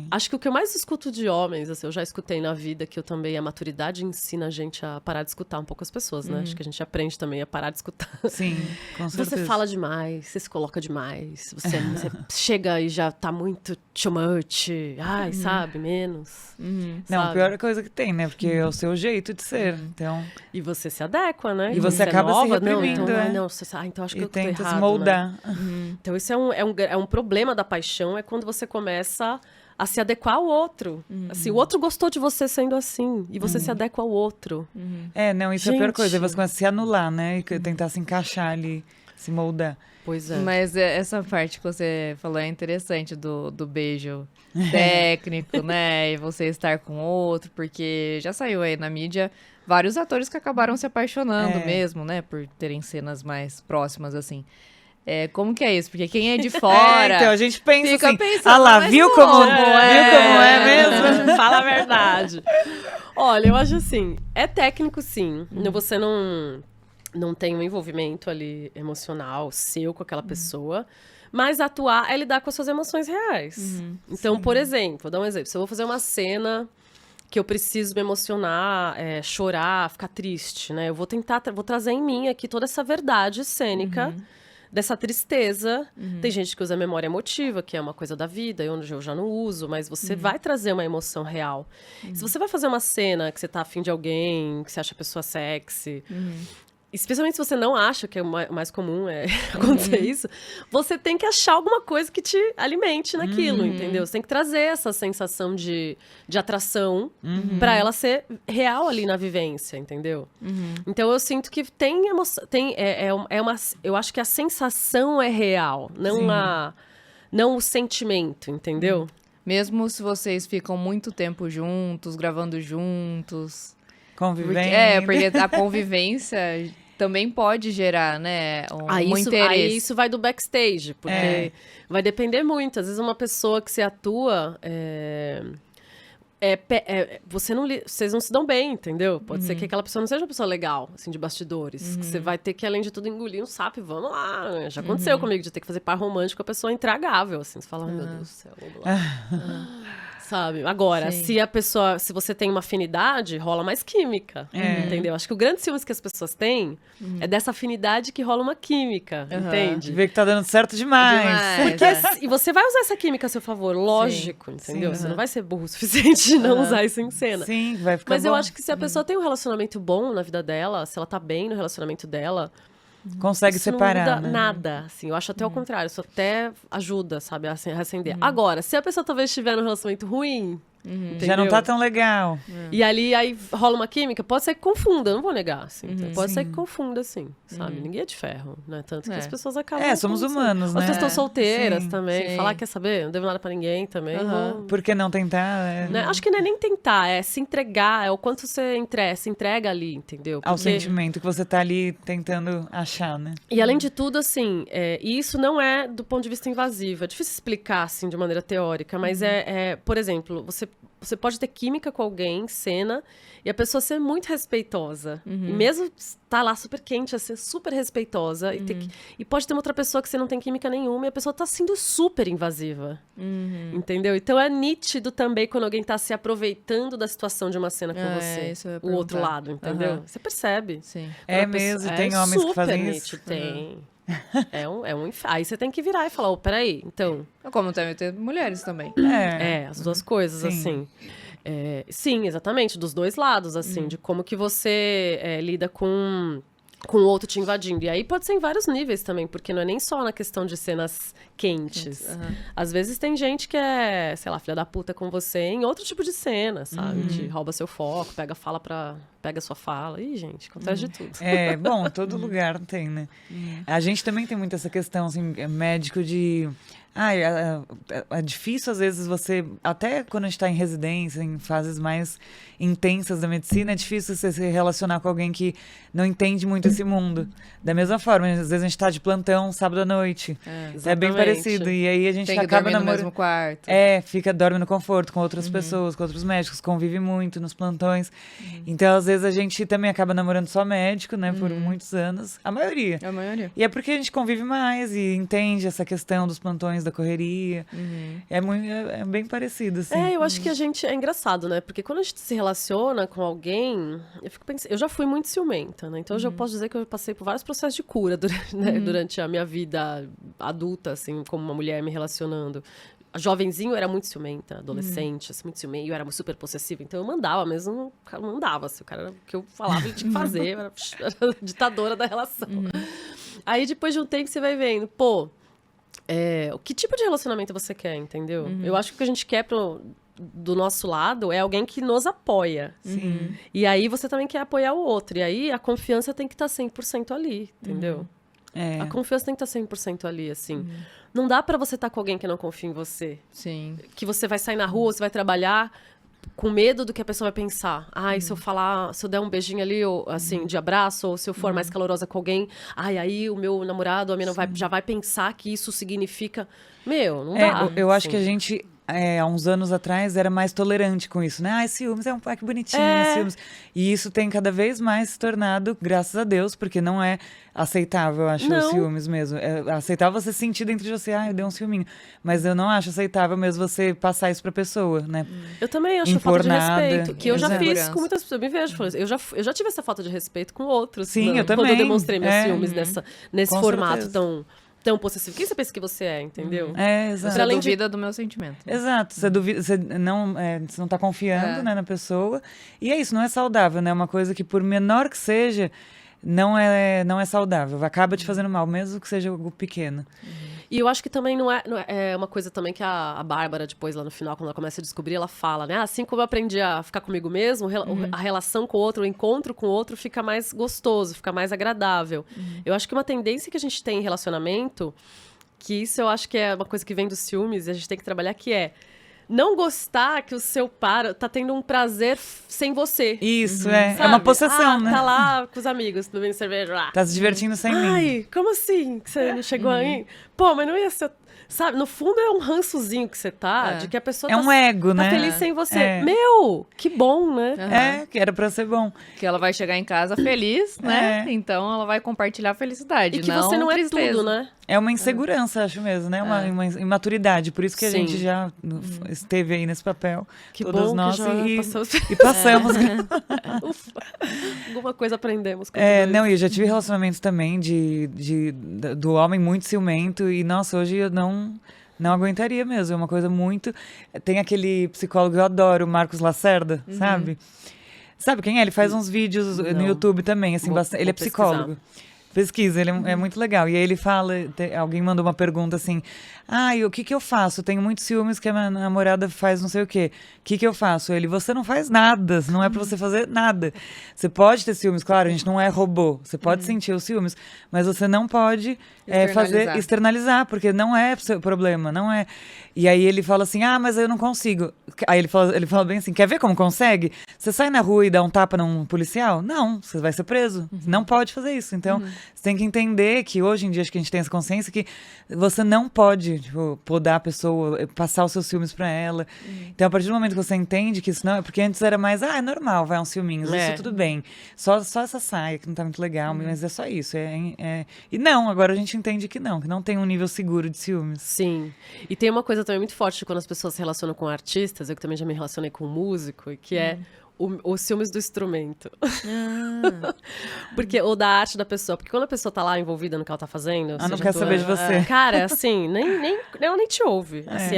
Acho que o que eu mais escuto de homens, assim, eu já escutei na vida, que eu também, a maturidade ensina a gente a parar de escutar um pouco as pessoas, né? Acho que a gente aprende também a parar de escutar. Sim, com certeza. Você fala demais, você se coloca demais, você chega e já tá muito too much, sabe, menos. Não, a pior coisa que tem, né? Porque é o seu jeito de ser, então... E você se adequa, né? E você acaba se reprimindo, então acho que eu tô tenta errado, se moldar. Né? Então isso é um problema da paixão, é quando você começa a se adequar ao outro. Assim, o outro gostou de você sendo assim, e você se adequa ao outro. Isso é a pior coisa, aí você começa a se anular, né? E tentar se encaixar ali, se moldar. Pois é. Mas essa parte que você falou é interessante do beijo técnico, né? E você estar com outro, porque já saiu aí na mídia vários atores que acabaram se apaixonando mesmo, né? Por terem cenas mais próximas, assim. Como que é isso? Porque quem é de fora... então, a gente pensa fica assim, pensando, lá, viu como é mesmo? Fala a verdade. Olha, eu acho assim, é técnico sim. Você não tem um envolvimento ali emocional seu com aquela pessoa, mas atuar é lidar com as suas emoções reais. Então, por exemplo, vou dar um exemplo. Se eu vou fazer uma cena que eu preciso me emocionar, chorar, ficar triste, né? Eu vou trazer em mim aqui toda essa verdade cênica dessa tristeza. Tem gente que usa memória emotiva, que é uma coisa da vida, onde eu já não uso, mas você vai trazer uma emoção real. Se você vai fazer uma cena que você tá afim de alguém, que você acha a pessoa sexy... Especialmente se você não acha, que é o mais comum acontecer isso, você tem que achar alguma coisa que te alimente naquilo, entendeu? Você tem que trazer essa sensação de atração pra ela ser real ali na vivência, entendeu? Então eu sinto que tem emoção, eu acho que a sensação é real, não o sentimento, entendeu? Mesmo se vocês ficam muito tempo juntos, gravando juntos. Convivendo. Porque a convivência também pode gerar, né, interesse. Aí isso vai do backstage, porque vai depender muito. Às vezes uma pessoa que se atua... vocês não se dão bem, entendeu? Pode ser que aquela pessoa não seja uma pessoa legal, assim, de bastidores. Que você vai ter que, além de tudo, engolir um sapo e vamos lá. Já aconteceu comigo de ter que fazer par romântico com a pessoa intragável, assim. Você fala, ai, meu Deus do céu, vamos lá. Sabe? Agora, se você tem uma afinidade, rola mais química, entendeu? Acho que o grande ciúme que as pessoas têm é dessa afinidade que rola uma química, entende? Vê que tá dando certo demais. Porque, e você vai usar essa química a seu favor, lógico, entendeu? Você não vai ser burro o suficiente de não usar isso em cena. Sim, vai ficar Mas bom. eu acho que se a pessoa tem um relacionamento bom na vida dela, se ela tá bem no relacionamento dela... Consegue isso separar, não muda né? nada, assim. Eu acho até o contrário. Isso até ajuda, sabe, a acender. Agora, se a pessoa talvez estiver num relacionamento ruim... Já não tá tão legal. E ali, aí rola uma química, pode ser que confunda, eu não vou negar, assim. Pode ser que confunda, assim, sabe? Ninguém é de ferro, né? Tanto que as pessoas acabam... somos humanos, né? As pessoas estão solteiras Sim, também. Falar, quer saber? Não devo nada pra ninguém também. Por que não tentar? Né? Acho que não é nem tentar, é se entregar, é o quanto você se entrega ali, entendeu? Ao sentimento que você tá ali tentando achar, né? E além de tudo, assim, e isso não é do ponto de vista invasivo. É difícil explicar, assim, de maneira teórica, mas por exemplo, você pode ter química com alguém, cena, e a pessoa ser muito respeitosa. E mesmo estar lá super quente, ser super respeitosa, e pode ter uma outra pessoa que você não tem química nenhuma, e a pessoa tá sendo super invasiva. Entendeu? Então é nítido também quando alguém tá se aproveitando da situação de uma cena com você. Isso eu ia O outro perguntar. lado, entendeu? Você percebe. Sim. É mesmo, tem homens que fazem isso. Tem. Aí você tem que virar e falar, peraí, então... Como deve ter mulheres também. as duas coisas, assim. Sim, exatamente, dos dois lados, assim, de como que você lida com o outro te invadindo. E aí pode ser em vários níveis também, porque não é nem só na questão de cenas quentes. Às vezes tem gente que é, sei lá, filha da puta com você em outro tipo de cena, sabe? De rouba seu foco, pega sua fala. Ih, gente, acontece de tudo. Bom, todo lugar tem, né? A gente também tem muito essa questão, assim, médico de... é difícil, às vezes, você... Até quando a gente tá em residência, em fases mais intensas da medicina, é difícil você se relacionar com alguém que não entende muito esse mundo. Da mesma forma, às vezes a gente tá de plantão sábado à noite. É bem parecido. E aí a gente tem que acaba dormir no mesmo quarto. Dorme no conforto com outras pessoas, com outros médicos, convive muito nos plantões. Então, às vezes, a gente também acaba namorando só médico, né? Por muitos anos. A maioria. E é porque a gente convive mais e entende essa questão dos plantões, da correria. É bem parecido, assim. Eu acho que a gente... É engraçado, né? Porque quando a gente se relaciona com alguém... Eu fico pensando... Eu já fui muito ciumenta, né? Então, eu já posso dizer que eu passei por vários processos de cura durante a minha vida adulta, assim, como uma mulher me relacionando. Jovenzinho, eu era muito ciumenta. Adolescente, assim, muito ciumenta. Eu era super possessiva. Então, eu mandava mesmo. O cara mandava, assim. O cara era o que eu falava, ele tinha que fazer. Eu era a ditadora da relação. Aí, depois de um tempo, você vai vendo... que tipo de relacionamento você quer, entendeu? Eu acho que o que a gente quer do nosso lado é alguém que nos apoia. Sim. E aí você também quer apoiar o outro. E aí a confiança tem que estar 100% ali, entendeu? A confiança tem que estar 100% ali, assim. Não dá pra você estar com alguém que não confia em você. Sim. Que você vai sair na rua, você vai trabalhar com medo do que a pessoa vai pensar. Se eu der um beijinho ali, ou, assim, de abraço, ou se eu for mais calorosa com alguém, aí o meu namorado, a minha já vai pensar que isso significa... não dá. Eu acho que a gente... há uns anos atrás, era mais tolerante com isso, né? Ciúmes é um pai que bonitinho, ciúmes. E isso tem cada vez mais se tornado, graças a Deus, porque não é aceitável, eu acho, os ciúmes mesmo. É aceitável você sentir dentro de você, eu dei um ciúminho. Mas eu não acho aceitável mesmo você passar isso pra pessoa, né? Eu também acho falta de respeito, que eu já fiz com muitas pessoas. Eu me vejo, eu já tive essa falta de respeito com outros. Sim, eu também. Quando eu demonstrei meus ciúmes nesse Com formato certeza. tão possessivo. Quem você pensa que você é, entendeu? Exato. Você duvida do meu sentimento. Exato. Você duvida, você não tá confiando, né, na pessoa. E é isso, não é saudável, né? É uma coisa que, por menor que seja, não é saudável. Acaba te fazendo mal, mesmo que seja algo pequeno. E eu acho que também não é uma coisa também que a Bárbara, depois, lá no final, quando ela começa a descobrir, ela fala, né? Assim como eu aprendi a ficar comigo mesmo, a relação com o outro, o encontro com o outro fica mais gostoso, fica mais agradável. Eu acho que uma tendência que a gente tem em relacionamento, que isso eu acho que é uma coisa que vem dos ciúmes, e a gente tem que trabalhar, que é não gostar que o seu par tá tendo um prazer sem você. Isso, Sabe? é uma possessão, né? Tá lá com os amigos, bebendo cerveja lá. Tá se divertindo sem mim. Ai, como assim que você não chegou aí? Pô, mas não ia ser... Sabe, no fundo é um rançozinho que você tá, de que a pessoa É um ego, tá né? feliz sem você. Meu, que bom, né? Que era pra ser bom. Que ela vai chegar em casa feliz, né? Então ela vai compartilhar a felicidade, E que você não tristeza. é tudo, né? É uma insegurança, acho mesmo, né? Uma imaturidade. Por isso que a gente já esteve aí nesse papel. Que todas bom nós que já e passamos. Ufa, alguma coisa aprendemos com Não, e eu já tive relacionamentos também do homem muito ciumento. E, nossa, hoje eu não aguentaria mesmo. É uma coisa muito... Tem aquele psicólogo que eu adoro, o Marcos Lacerda, sabe? Sabe quem é? Ele faz uns vídeos no YouTube também, assim, ele é psicólogo. Pesquisa, ele é muito legal. E aí ele fala, alguém mandou uma pergunta assim, o que eu faço? Tenho muitos ciúmes que a minha namorada faz não sei o quê. O que eu faço? Ele, você não faz nada, não é pra você fazer nada. Você pode ter ciúmes, claro, a gente não é robô. Você pode sentir os ciúmes, mas você não pode externalizar, porque não é seu problema, não é. E aí ele fala assim, mas eu não consigo. Aí ele fala bem assim, quer ver como consegue? Você sai na rua e dá um tapa num policial? Não, você vai ser preso. Não pode fazer isso. Então, você tem que entender que hoje em dia, acho que a gente tem essa consciência que você não pode, podar a pessoa, passar os seus ciúmes pra ela. Então, a partir do momento que você entende que isso não é... Porque antes era mais, é normal, vai uns ciúminhos, isso tudo bem. Só essa saia que não tá muito legal, mas é só isso. E não, agora a gente entende que não tem um nível seguro de ciúmes. Sim. E tem uma coisa também muito forte quando as pessoas se relacionam com artistas, eu que também já me relacionei com músico, que é os ciúmes do instrumento. Ou da arte da pessoa. Porque quando a pessoa tá lá envolvida no que ela tá fazendo... não quer saber de você. Cara, assim, ela nem te ouve. Assim,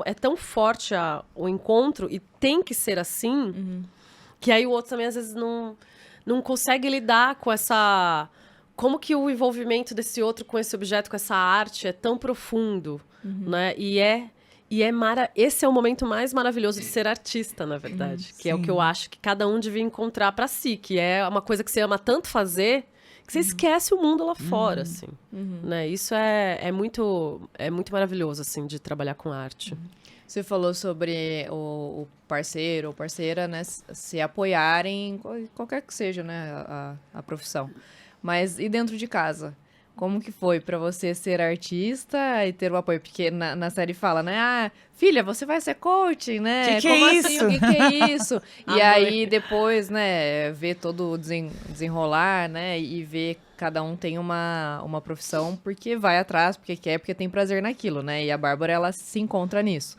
é tão forte o encontro, e tem que ser assim, que aí o outro também, às vezes, não consegue lidar com essa... Como que o envolvimento desse outro com esse objeto, com essa arte, é tão profundo, né? Esse é o momento mais maravilhoso de ser artista, na verdade. Que é o que eu acho que cada um devia encontrar para si. Que é uma coisa que você ama tanto fazer, que você esquece o mundo lá fora, assim. Né? Isso é muito maravilhoso, assim, de trabalhar com arte. Você falou sobre o parceiro ou parceira, né? Se apoiarem, qualquer que seja, né? A profissão. Mas e dentro de casa? Como que foi pra você ser artista e ter o apoio? Porque na série fala, né? Filha, você vai ser coach, né? Que Como é assim? isso? O que é isso? E aí, depois, né? Ver todo o desenrolar, né? E ver cada um tem uma profissão porque vai atrás, porque quer, porque tem prazer naquilo, né? E a Bárbara, ela se encontra nisso.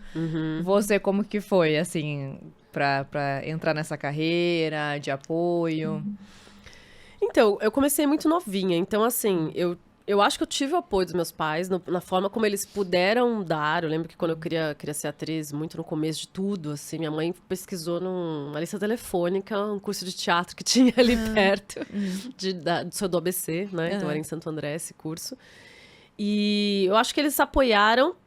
Você, como que foi, assim, pra entrar nessa carreira de apoio? Então, eu comecei muito novinha. Então, assim, eu acho que eu tive o apoio dos meus pais na forma como eles puderam dar. Eu lembro que quando eu queria ser atriz, muito no começo de tudo, assim, minha mãe pesquisou numa lista telefônica um curso de teatro que tinha ali perto, do ABC, né? Então, era em Santo André esse curso. E eu acho que eles apoiaram,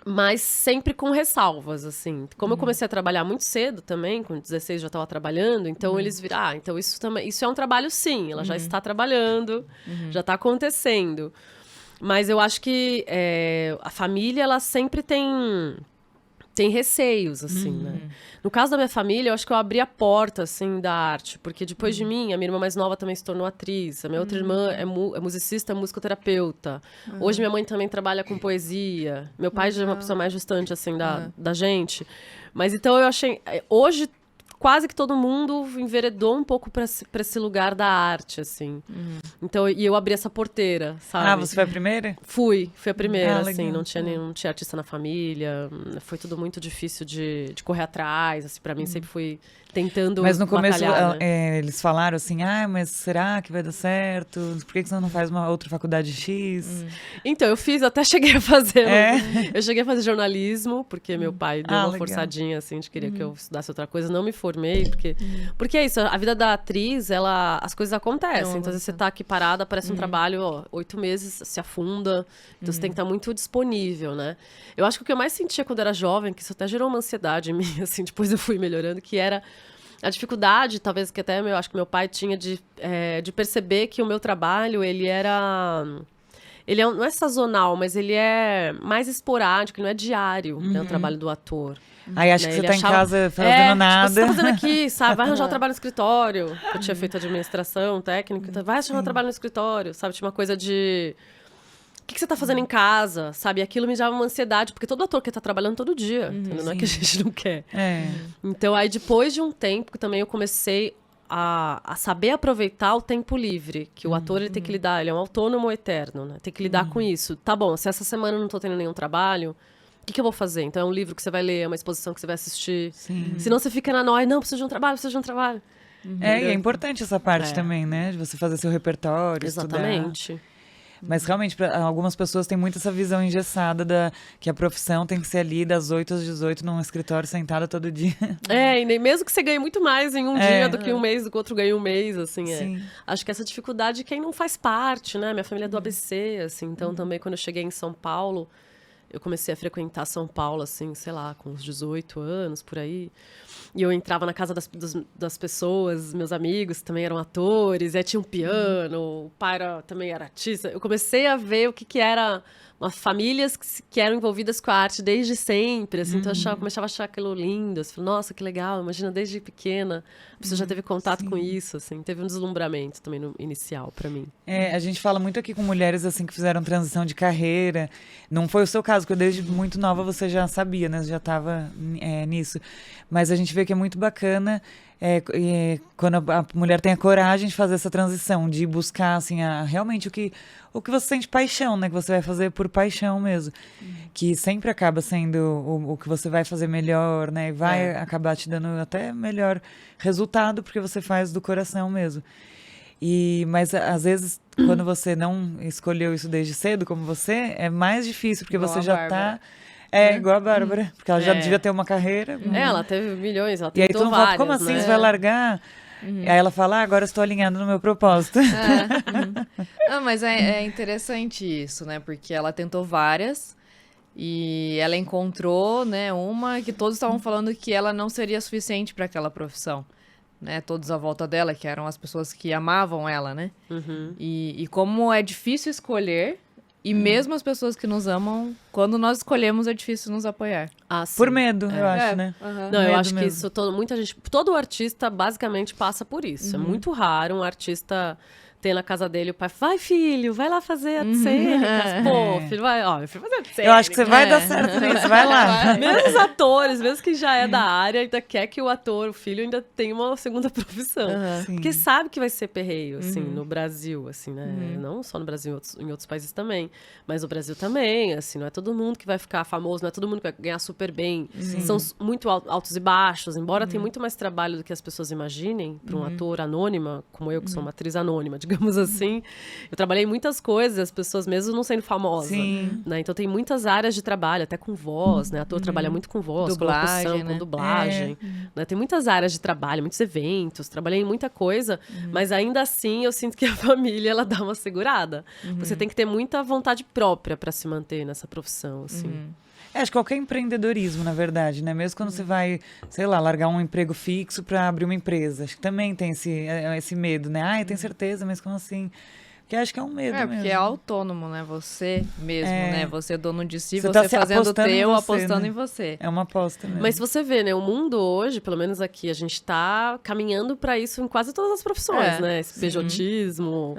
mas sempre com ressalvas, assim. Como eu comecei a trabalhar muito cedo também, com 16 já estava trabalhando, então eles viram, então isso é um trabalho sim, ela já está trabalhando, já está acontecendo. Mas eu acho que a família, ela sempre tem receios, assim, né? No caso da minha família, eu acho que eu abri a porta, assim, da arte. Porque depois de mim, a minha irmã mais nova também se tornou atriz. A minha outra irmã é musicista, musicoterapeuta. Hoje minha mãe também trabalha com poesia. Meu pai já é uma pessoa mais distante, assim, da gente. Mas então eu achei... Hoje, quase que todo mundo enveredou um pouco para esse lugar da arte, assim. Então, e eu abri essa porteira, sabe? Você foi a primeira? Fui a primeira, assim, legal. não tinha artista na família, foi tudo muito difícil de correr atrás, assim, pra mim sempre fui tentando Mas no começo batalhar, né? eles falaram assim, mas será que vai dar certo? Por que você não faz uma outra faculdade X? Então, até cheguei a fazer, eu cheguei a fazer jornalismo, porque meu pai deu uma legal. forçadinha, assim, de querer que eu estudasse outra coisa, não me formei, porque é isso, a vida da atriz, as coisas acontecem, então às vezes você tá aqui parada, parece um trabalho, 8 meses, se afunda, então você tem que estar muito disponível, né? Eu acho que o que eu mais sentia quando era jovem, que isso até gerou uma ansiedade em mim, assim, depois eu fui melhorando, que era a dificuldade, talvez, que até eu acho que meu pai tinha de perceber que o meu trabalho, ele era ele não é sazonal, mas ele é mais esporádico, não é diário, né, o trabalho do ator. Aí acho que você tá em casa fazendo nada. Tipo, você tá fazendo aqui, sabe? Vai arranjar um trabalho no escritório. Eu tinha feito administração, técnica. Então vai arranjar um trabalho no escritório, sabe? Tinha uma coisa de... O que você tá fazendo em casa, sabe? E aquilo me dava uma ansiedade, porque todo ator quer estar trabalhando todo dia. Não é que a gente não quer. Então, aí depois de um tempo, que também eu comecei a saber aproveitar o tempo livre. Que o ator, ele tem que lidar, ele é um autônomo eterno, né? Tem que lidar com isso. Tá bom, se essa semana eu não tô tendo nenhum trabalho... O que eu vou fazer? Então, é um livro que você vai ler, é uma exposição que você vai assistir. Senão você fica na noia, não, preciso de um trabalho, preciso de um trabalho. E é importante essa parte também, né? De você fazer seu repertório, Exatamente. Estudar. Mas realmente, algumas pessoas têm muito essa visão engessada que a profissão tem que ser ali das 8 às 18 num escritório sentada todo dia. E nem mesmo que você ganhe muito mais em um dia do que um mês, do que o outro ganha um mês, assim. Acho que essa dificuldade quem não faz parte, né? Minha família é do ABC, assim. Então, também, quando eu cheguei em São Paulo... Eu comecei a frequentar São Paulo, assim, sei lá, com uns 18 anos, por aí. E eu entrava na casa das pessoas, meus amigos também eram atores, e aí tinha um piano, o pai também era artista. Eu comecei a ver o que era famílias que eram envolvidas com a arte desde sempre, assim. Então eu começava a achar aquilo lindo, assim, nossa, que legal, imagina, desde pequena a pessoa já teve contato com isso, assim. Teve um deslumbramento também no inicial pra mim. A gente fala muito aqui com mulheres, assim, que fizeram transição de carreira. Não foi o seu caso, porque desde muito nova você já sabia, né? Você já estava nisso. Mas a gente vê que é muito bacana quando a mulher tem a coragem de fazer essa transição, de buscar, assim, realmente o que você sente paixão, né? Que você vai fazer por paixão mesmo. Que sempre acaba sendo o que você vai fazer melhor, né? E vai acabar te dando até melhor resultado, porque você faz do coração mesmo. Mas, às vezes, quando você não escolheu isso desde cedo, como você, é mais difícil, porque você já tá... igual a Bárbara, porque ela já devia ter uma carreira. Ela teve milhões, ela tentou várias. E aí tu não fala, como assim, você vai largar? Aí ela fala, agora estou alinhando no meu propósito. Não, mas é interessante isso, né? Porque ela tentou várias e ela encontrou, né, uma que todos estavam falando que ela não seria suficiente para aquela profissão. Né, todos à volta dela, que eram as pessoas que amavam ela, né? E como é difícil escolher, e mesmo as pessoas que nos amam, quando nós escolhemos, é difícil nos apoiar. Por medo, eu acho, né? Não, eu acho que isso, muita gente, todo artista basicamente passa por isso. É muito raro um artista ter na casa dele o pai, vai filho, vai lá fazer as cênicas. Pô, filho, vai fazer as cênicas. Eu acho que você vai dar certo nisso, vai lá. Mesmo os atores, mesmo que já é da área, ainda quer que o filho ainda tenha uma segunda profissão. Porque sabe que vai ser perreio, assim, no Brasil, assim, né? Não só no Brasil, em outros países também. Mas no Brasil também, assim, não é todo mundo que vai ficar famoso, não é todo mundo que vai ganhar super bem. São muito altos e baixos, embora tenha muito mais trabalho do que as pessoas imaginem, para um ator anônima, como eu, que sou uma atriz anônima, digamos assim. Eu trabalhei em muitas coisas, as pessoas mesmo não sendo famosas. Né? Então tem muitas áreas de trabalho, até com voz, né? Ator trabalha muito com voz, dublagem, com locução, né? com dublagem. Né? Tem muitas áreas de trabalho, muitos eventos, trabalhei em muita coisa, mas ainda assim eu sinto que a família, ela dá uma segurada. Você tem que ter muita vontade própria para se manter nessa profissão, assim. Acho que qualquer empreendedorismo, na verdade, né? Mesmo quando você vai, sei lá, largar um emprego fixo para abrir uma empresa. Acho que também tem esse medo, né? Eu tenho certeza, mas como assim? Porque acho que é um medo mesmo. Porque é autônomo, né? Você mesmo, né? Você é dono de si, você tá fazendo o teu, apostando né? em você. É uma aposta mesmo. Mas se você vê, né? O mundo hoje, pelo menos aqui, a gente tá caminhando para isso em quase todas as profissões, né? Esse pejotismo.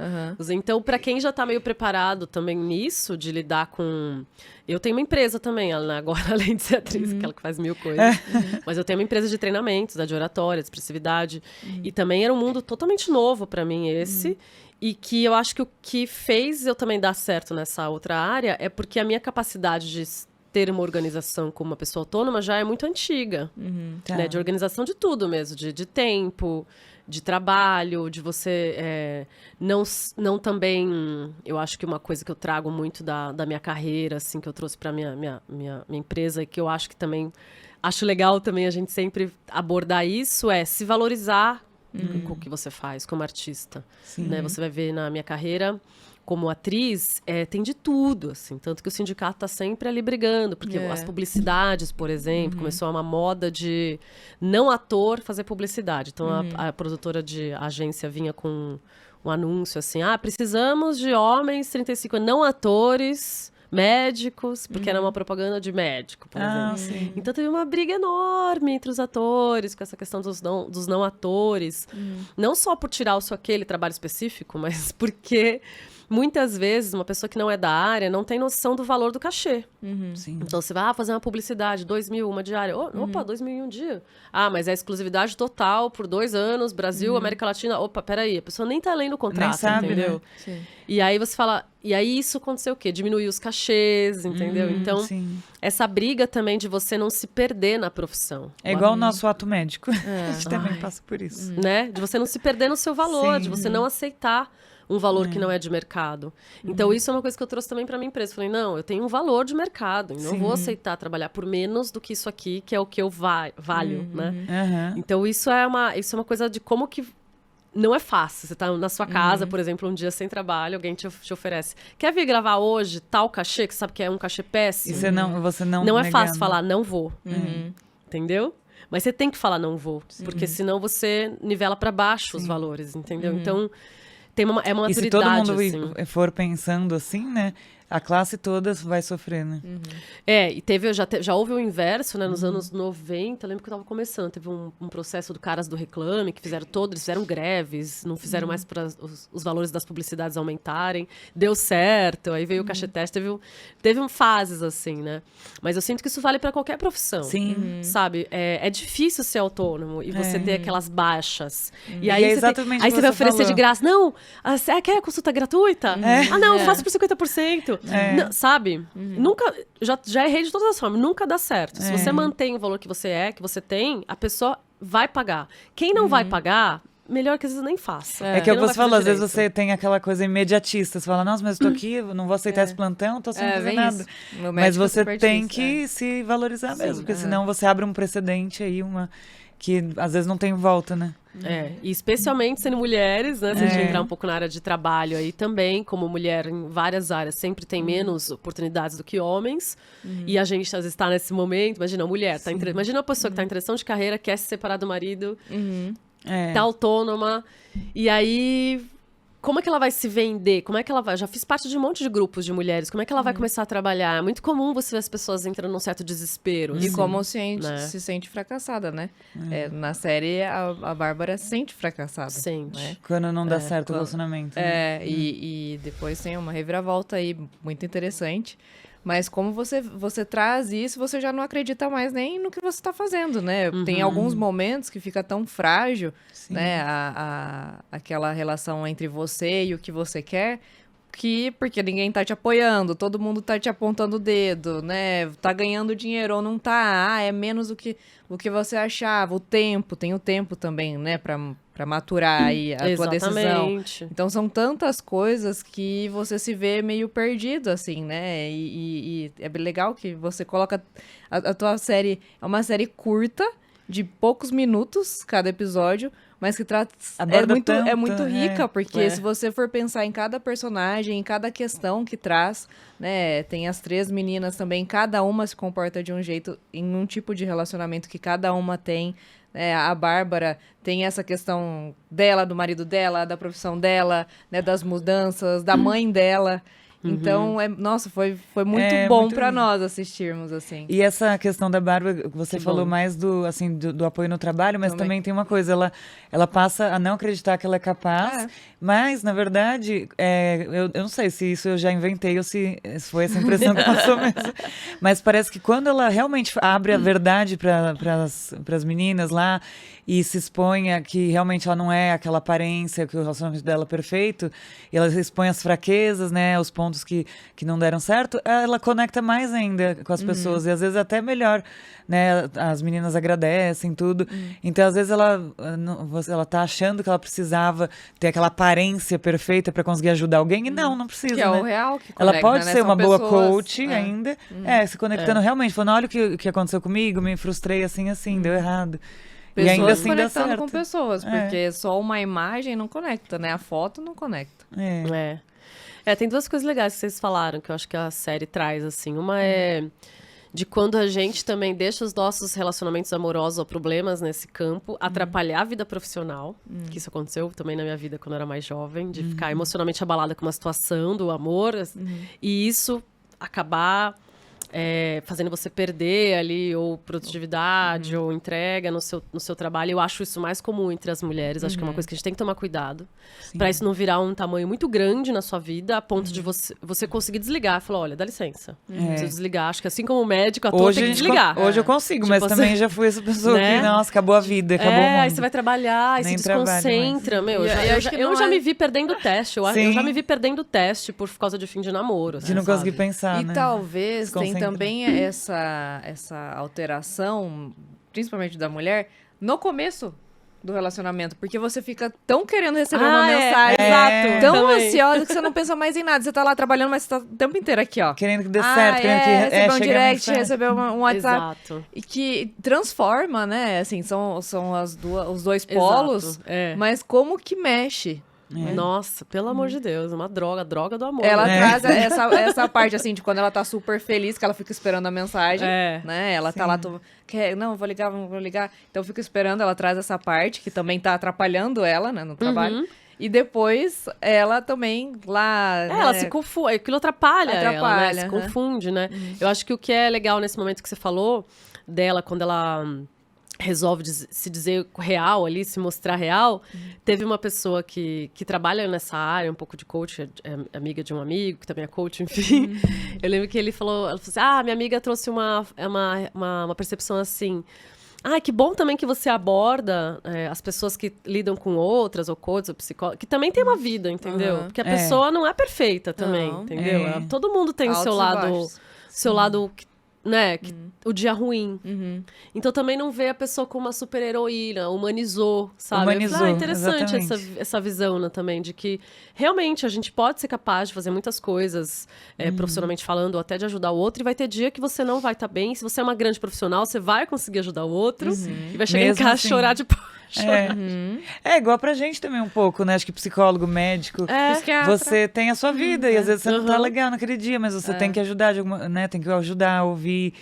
Então, para quem já tá meio preparado também nisso, de lidar com... Eu tenho uma empresa também, agora, além de ser atriz, aquela que faz mil coisas. Mas eu tenho uma empresa de treinamentos, de oratória, de expressividade. E também era um mundo totalmente novo para mim, esse. E que eu acho que o que fez eu também dar certo nessa outra área é porque a minha capacidade de ter uma organização como uma pessoa autônoma já é muito antiga. Né? De organização de tudo mesmo, de tempo, de trabalho, de você não também... Eu acho que uma coisa que eu trago muito da minha carreira, assim, que eu trouxe para minha empresa, e que eu acho que também... Acho legal também a gente sempre abordar isso, é se valorizar com o que você faz como artista. Né? Você vai ver na minha carreira... Como atriz, tem de tudo, assim. Tanto que o sindicato tá sempre ali brigando. Porque as publicidades, por exemplo, começou uma moda de não ator fazer publicidade. Então, a produtora de agência vinha com um anúncio assim, precisamos de homens 35 anos, não atores, médicos, porque era uma propaganda de médico, por exemplo. Sim. Então teve uma briga enorme entre os atores, com essa questão dos não atores. Não só por tirar aquele trabalho específico, mas porque muitas vezes uma pessoa que não é da área não tem noção do valor do cachê. Sim. Então você vai fazer uma publicidade, 2.000, uma diária. Opa, 2.000 em um dia. Mas é exclusividade total por 2 anos, Brasil, América Latina. Opa, peraí, a pessoa nem tá lendo o contrato, Nem sabe, entendeu? né? Sim. E aí você fala... E aí isso aconteceu o quê? Diminuiu os cachês, entendeu? Então, Sim. essa briga também de você não se perder na profissão. É igual o nosso ato médico. A gente também passa por isso. Né? De você não se perder no seu valor, de você não aceitar um valor que não é de mercado. Então, isso é uma coisa que eu trouxe também para minha empresa. Eu falei, não, eu tenho um valor de mercado. E não vou aceitar trabalhar por menos do que isso aqui, que é o que eu valho, né? Então, isso é uma coisa de como que... Não é fácil. Você tá na sua casa, por exemplo, um dia sem trabalho, alguém te oferece. Quer vir gravar hoje tal cachê, que sabe que é um cachê péssimo? E você não Não é negar, fácil né? falar não vou. Entendeu? Mas você tem que falar não vou. Porque senão você nivela para baixo os valores, entendeu? Então, é uma E se maturidade, todo mundo assim. for pensando assim, né? A classe toda vai sofrer, né? E já houve o inverso, né? Nos anos 90, eu lembro que eu estava começando. Teve um processo do Caras do Reclame, que eles fizeram greves, não fizeram mais para os valores das publicidades aumentarem. Deu certo, aí veio o cachê teste, teve fases assim, né? Mas eu sinto que isso vale para qualquer profissão. Sim. Sabe? É difícil ser autônomo e você ter aquelas baixas. E E aí é você, exatamente aí o que você vai você oferecer falou. de graça. Não, você quer consulta gratuita? Não, faço por 50%. Não, sabe? Nunca, já errei de todas as formas, nunca dá certo. Se você mantém o valor que você tem, a pessoa vai pagar. Quem não vai pagar, melhor que às vezes nem faça. É que Quem não você vai falou, fazer às vezes direito. você tem aquela coisa imediatista. Você fala, nossa, mas eu tô aqui, eu não vou aceitar esse plantão, tô sem fazer bem nada. isso. Meu Mas médico você super tem diz, que se valorizar mesmo, porque senão você abre um precedente aí, que às vezes não tem volta, né? E especialmente sendo mulheres, né? Se a gente entrar um pouco na área de trabalho aí também, como mulher em várias áreas, sempre tem menos oportunidades do que homens. E a gente, às vezes, está nesse momento. Imagina, uma mulher, imagina uma pessoa que está em transição de carreira, quer se separar do marido, tá autônoma. E aí, como é que ela vai se vender? Como é que ela vai... Já fiz parte de um monte de grupos de mulheres. Como é que ela vai começar a trabalhar? É muito comum você ver as pessoas entrando num certo desespero. E assim, como né? se sente fracassada, né? Na série, a Bárbara se sente fracassada. Sente. Né? Quando não dá certo o relacionamento. Né? E depois tem uma reviravolta aí muito interessante. Mas como você traz isso, você já não acredita mais nem no que você está fazendo, né? Tem alguns momentos que fica tão frágil, né? Aquela relação entre você e o que você quer, porque ninguém tá te apoiando, todo mundo tá te apontando o dedo, né? Tá ganhando dinheiro ou não tá, é menos do que você achava. Tem o tempo também, né? Pra maturar aí a tua decisão. Exatamente. Então são tantas coisas que você se vê meio perdido, assim, né? E é bem legal que você coloca... A tua série é uma série curta, de poucos minutos cada episódio, mas que trata... Aborda É muito tanto, rica, porque é. se você for pensar em cada personagem, em cada questão que traz, né? Tem as 3 meninas também, cada uma se comporta de um jeito, em um tipo de relacionamento que cada uma tem. A Bárbara tem essa questão dela, do marido dela, da profissão dela, né, das mudanças, da mãe dela. Então, nossa, foi muito bom muito pra lindo. nós assistirmos, assim. E essa questão da Bárbara, você Que falou bom. mais do apoio no trabalho, mas Também. também tem uma coisa, ela passa a não acreditar que ela é capaz, mas, na verdade, eu não sei se isso eu já inventei ou se foi essa impressão que passou mesmo, mas parece que quando ela realmente abre a verdade para as meninas lá e se expõe a que realmente ela não é aquela aparência, que o relacionamento dela é perfeito, e ela expõe as fraquezas, né, os pontos que não deram certo, ela conecta mais ainda com as pessoas, e às vezes até melhor, né, as meninas agradecem tudo, então às vezes ela tá achando que ela precisava ter aquela aparência perfeita para conseguir ajudar alguém, e não precisa, Que é né? o real que Ela conecta, pode né? ser São uma boa pessoas, coach ainda, se conectando realmente, falando, olha o que aconteceu comigo, me frustrei assim, deu errado. E Pessoas ainda assim dá conectando certo. com pessoas, porque só uma imagem não conecta, né? A foto não conecta. É. Tem 2 coisas legais que vocês falaram, que eu acho que a série traz, assim. Uma é de quando a gente também deixa os nossos relacionamentos amorosos ou problemas nesse campo atrapalhar a vida profissional, que isso aconteceu também na minha vida quando eu era mais jovem, de ficar emocionalmente abalada com uma situação do amor, e isso acabar fazendo você perder ali, ou produtividade, ou entrega no seu trabalho. Eu acho isso mais comum entre as mulheres. Acho que é uma coisa que a gente tem que tomar cuidado. Para isso não virar um tamanho muito grande na sua vida, a ponto de você conseguir desligar. Falar, olha, dá licença. Preciso desligar. Acho que assim como o médico, a toa tem que desligar. Hoje eu consigo, mas também já fui essa pessoa que, nossa, acabou a vida, acabou o mundo. Aí você vai trabalhar, aí se desconcentra. Eu já me vi perdendo o teste. Eu já me vi perdendo o teste por causa de fim de namoro. De não conseguir pensar, E talvez tem também essa alteração, principalmente da mulher, no começo do relacionamento, porque você fica tão querendo receber uma mensagem, tão ansiosa que você não pensa mais em nada. Você tá lá trabalhando, mas você tá o tempo inteiro aqui, ó. Querendo que dê certo, querendo que receber um direct, receber um WhatsApp. Exato. E que transforma, né? Assim, são os dois polos, mas como que mexe? Nossa, pelo amor de Deus, uma droga do amor. Ela traz essa parte, assim, de quando ela tá super feliz, que ela fica esperando a mensagem, né? Ela tá lá, não, vou ligar. Então eu fico esperando, ela traz essa parte, que também tá atrapalhando ela, né, no trabalho. E depois, ela também lá... ela se confunde, aquilo atrapalha ela, né? Se confunde, né? Eu acho que o que é legal nesse momento que você falou dela, quando ela... resolve se dizer real ali, se mostrar real. Teve uma pessoa que trabalha nessa área, um pouco de coach, é amiga de um amigo, que também é coach, enfim. Eu lembro que ela falou assim, minha amiga trouxe uma percepção assim, que bom também que você aborda as pessoas que lidam com outras, ou coaches, ou psicólogos, que também tem uma vida, entendeu? Porque a pessoa não é perfeita também, entendeu? Todo mundo tem o seu lado né, o dia ruim. Então também não vê a pessoa como uma super heroína, humanizou, sabe? Humanizou, interessante essa visão, né, também, de que realmente a gente pode ser capaz de fazer muitas coisas, profissionalmente falando, ou até de ajudar o outro, e vai ter dia que você não vai estar bem. Se você é uma grande profissional, você vai conseguir ajudar o outro, e vai chegar em casa assim, chorar de É igual pra gente também um pouco, né? Acho que psicólogo, médico, você tem a sua vida e às vezes você não tá legal naquele dia, mas você tem que ajudar de alguma, né? Tem que ajudar, ouvir,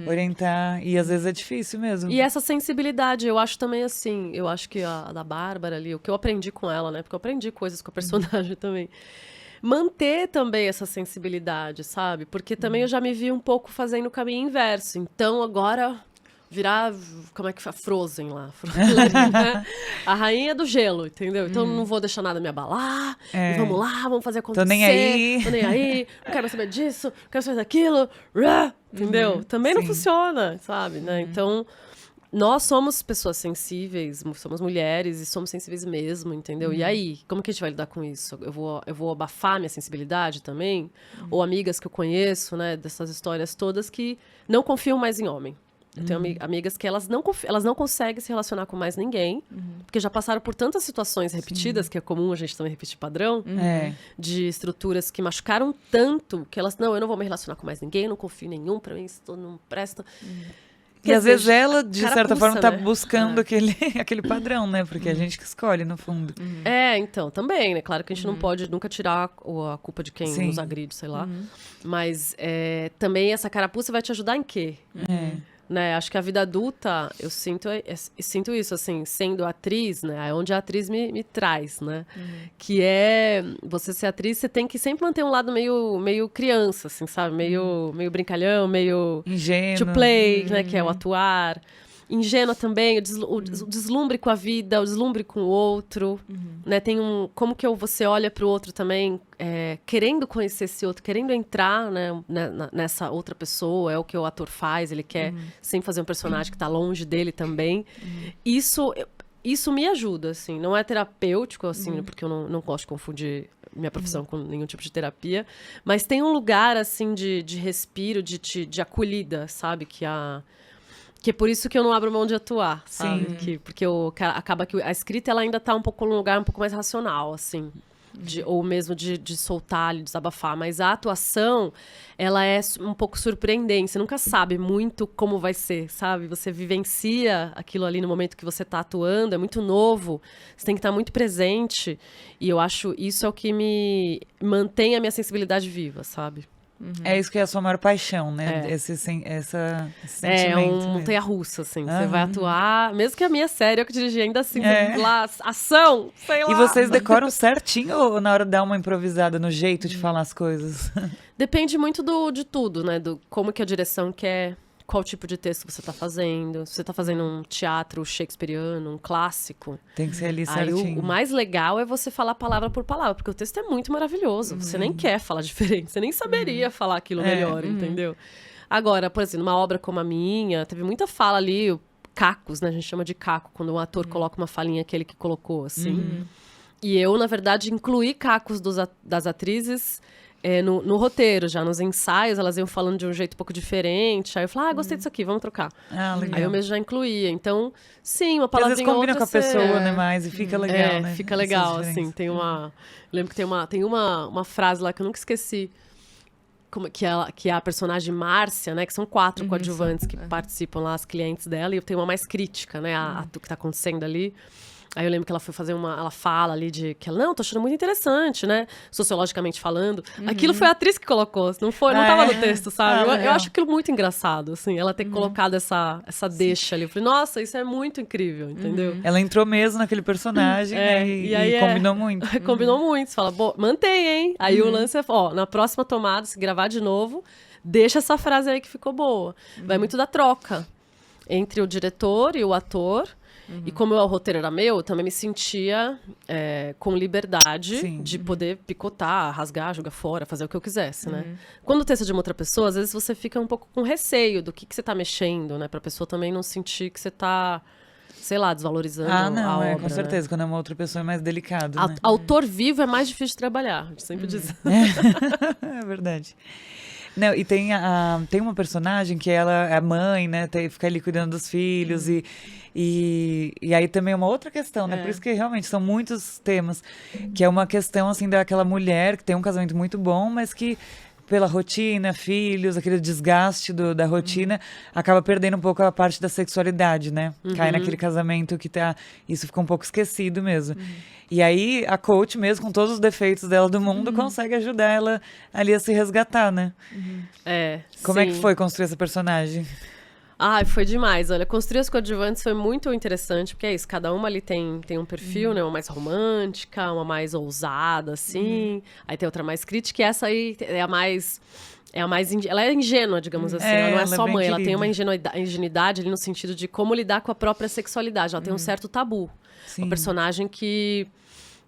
orientar, e às vezes é difícil mesmo. E essa sensibilidade, eu acho também assim, eu acho que a da Bárbara ali, o que eu aprendi com ela, né? Porque eu aprendi coisas com a personagem também. Manter também essa sensibilidade, sabe? Porque também eu já me vi um pouco fazendo o caminho inverso. Então agora virar, como é que faz? Frozen lá. Né? A rainha do gelo, entendeu? Então não vou deixar nada me abalar. E vamos lá, vamos fazer acontecer. Tô nem aí, não quero saber disso, não quero saber daquilo. Entendeu? Também não funciona, sabe? Né? Então, nós somos pessoas sensíveis, somos mulheres e somos sensíveis mesmo, entendeu? E aí, como que a gente vai lidar com isso? Eu vou abafar minha sensibilidade também? Ou amigas que eu conheço, né, dessas histórias todas que não confiam mais em homem. Eu tenho amigas que elas não conseguem se relacionar com mais ninguém, porque já passaram por tantas situações repetidas, que é comum a gente também repetir padrão, de estruturas que machucaram tanto, que elas, eu não vou me relacionar com mais ninguém, eu não confio em nenhum, pra mim isso não presta. E às vezes ela, de certa forma, tá buscando aquele padrão, né? Porque a gente que escolhe, no fundo. Então, também, né? Claro que a gente não pode nunca tirar a culpa de quem nos agride, sei lá. Mas também essa carapuça vai te ajudar em quê? Né? Acho que a vida adulta, eu sinto isso, assim, sendo atriz, né? É onde a atriz me traz, né? Que é, você ser atriz, você tem que sempre manter um lado meio criança, assim, sabe? Meio brincalhão, meio... ingênuo. To play, né? Que é o atuar. Ingênua também, o deslumbre com a vida, o deslumbre com o outro, né? Tem como que você olha pro outro também, querendo conhecer esse outro, querendo entrar, né, nessa outra pessoa, é o que o ator faz, ele quer sempre fazer um personagem que tá longe dele também. Isso me ajuda, assim, não é terapêutico, assim, porque eu não gosto de confundir minha profissão com nenhum tipo de terapia, mas tem um lugar, assim, de respiro, de acolhida, sabe, que é por isso que eu não abro mão de atuar, sabe? Porque acaba que a escrita ela ainda tá um pouco num lugar um pouco mais racional, assim. Ou mesmo de soltar, de desabafar. Mas a atuação, ela é um pouco surpreendente. Você nunca sabe muito como vai ser, sabe? Você vivencia aquilo ali no momento que você tá atuando. É muito novo. Você tem que estar muito presente. E eu acho isso é o que me mantém a minha sensibilidade viva, sabe? É isso que é a sua maior paixão, né? Esse sentimento. Montanha-russa, assim. Você vai atuar... Mesmo que a minha série eu que dirigi, ainda assim, lá, ação, sei lá. E vocês decoram certinho ou na hora de dar uma improvisada no jeito de falar as coisas? Depende muito de tudo, né? Do como que a direção quer, qual tipo de texto você tá fazendo. Se você tá fazendo um teatro shakespeariano, um clássico. Tem que ser ali Aí certinho. o mais legal é você falar palavra por palavra, porque o texto é muito maravilhoso. Você nem quer falar diferente, você nem saberia falar aquilo melhor, entendeu? Agora, por exemplo, uma obra como a minha, teve muita fala ali, cacos, né? A gente chama de caco, quando um ator coloca uma falinha aquele que colocou, assim. E eu, na verdade, incluí cacos das atrizes no roteiro, já nos ensaios, elas iam falando de um jeito um pouco diferente. Aí eu falei, gostei disso aqui, vamos trocar. Legal. Aí eu mesmo já incluía. Então, sim, uma Porque às palavrinha vezes combina outra, com a pessoa, né, mais, e fica legal, né? Fica legal, Essas assim. Tem uma... Eu lembro que tem uma frase lá que eu nunca esqueci, que é a personagem Márcia, né? Que são 4 coadjuvantes que participam lá, as clientes dela, e tem uma mais crítica, né? O que tá acontecendo ali. Aí eu lembro que ela foi fazer ela fala ali que ela, não, tô achando muito interessante, né? Sociologicamente falando. Aquilo foi a atriz que colocou, não tava no texto, sabe? Eu acho aquilo muito engraçado, assim, ela ter colocado essa deixa ali. Eu falei, nossa, isso é muito incrível, entendeu? Ela entrou mesmo naquele personagem, né? E combinou muito. Combinou muito. Você fala, mantém, hein? Aí o lance é, na próxima tomada, se gravar de novo, deixa essa frase aí que ficou boa. Vai muito da troca entre o diretor e o ator. E como o roteiro era meu, eu também me sentia com liberdade de poder picotar, rasgar, jogar fora, fazer o que eu quisesse, né? Quando o texto é de uma outra pessoa, às vezes você fica um pouco com receio do que você tá mexendo, né? Pra pessoa também não sentir que você tá, sei lá, desvalorizando a obra, com certeza. né? Quando é uma outra pessoa é mais delicado, né? Autor vivo é mais difícil de trabalhar, a gente sempre diz. É verdade. Não, e tem uma personagem que ela é mãe, né? Fica ali cuidando dos filhos. E aí também é uma outra questão, né? Por isso que realmente são muitos temas. Que é uma questão, assim, daquela mulher que tem um casamento muito bom, mas que pela rotina, filhos, aquele desgaste da rotina, acaba perdendo um pouco a parte da sexualidade, né? Cai naquele casamento que isso fica um pouco esquecido mesmo. E aí a coach mesmo, com todos os defeitos dela do mundo, consegue ajudar ela ali a se resgatar, né? Como é que foi construir essa personagem? Foi demais. Olha, construir as coadjuvantes foi muito interessante, porque é isso, cada uma ali tem um perfil, né? Uma mais romântica, uma mais ousada, assim. Aí tem outra mais crítica, e essa aí é a mais... ela é ingênua, digamos assim. Ela não é só mãe, ela tem uma ingenuidade ali no sentido de como lidar com a própria sexualidade. Ela tem um certo tabu. Sim. Uma personagem que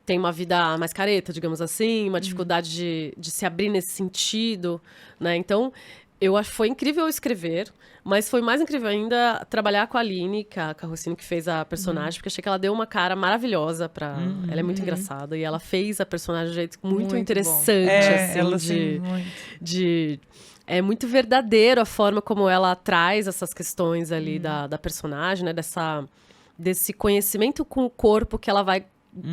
tem uma vida mais careta, digamos assim, uma dificuldade de se abrir nesse sentido, né? Então, eu acho que foi incrível escrever, mas foi mais incrível ainda trabalhar com a Aline, a Rossini, que fez a personagem, porque achei que ela deu uma cara maravilhosa pra... Ela é muito engraçada, e ela fez a personagem de um jeito muito interessante, assim, ela é muito verdadeiro a forma como ela traz essas questões ali da personagem, né? Desse conhecimento com o corpo que ela vai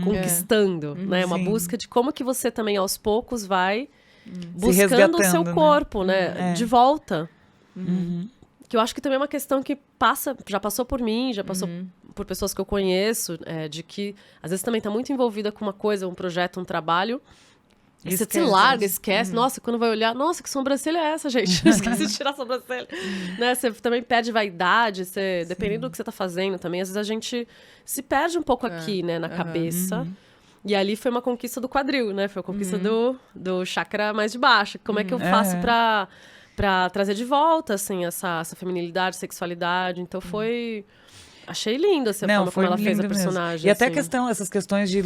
conquistando, né? Uma busca de como que você também, aos poucos, vai buscando o seu corpo, né? De volta. Que eu acho que também é uma questão que já passou por mim, já passou por pessoas que eu conheço, de que às vezes também está muito envolvida com uma coisa, um projeto, um trabalho. E você se larga, esquece. Nossa, quando vai olhar, nossa, que sobrancelha é essa, gente? Esqueci de tirar a sobrancelha. Né? Você também perde vaidade, dependendo do que você tá fazendo também. Às vezes a gente se perde um pouco aqui, né, na cabeça. E ali foi uma conquista do quadril, né? Foi a conquista do chakra mais de baixo. Como é que eu faço pra trazer de volta, assim, essa feminilidade, sexualidade? Então foi... Achei lindo essa forma como ela fez a personagem. E até essas questões de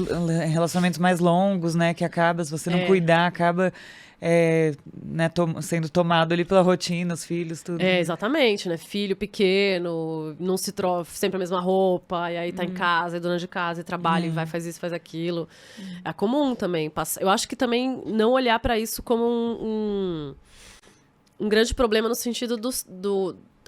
relacionamentos mais longos, né? Que acaba, se você não cuidar, acaba né, sendo tomado ali pela rotina, os filhos, tudo. Exatamente, né? Filho pequeno, não se troca sempre a mesma roupa, e aí tá em casa, é dona de casa, e trabalha, e vai, faz isso, faz aquilo. É comum também. Eu acho que também não olhar pra isso como um grande problema no sentido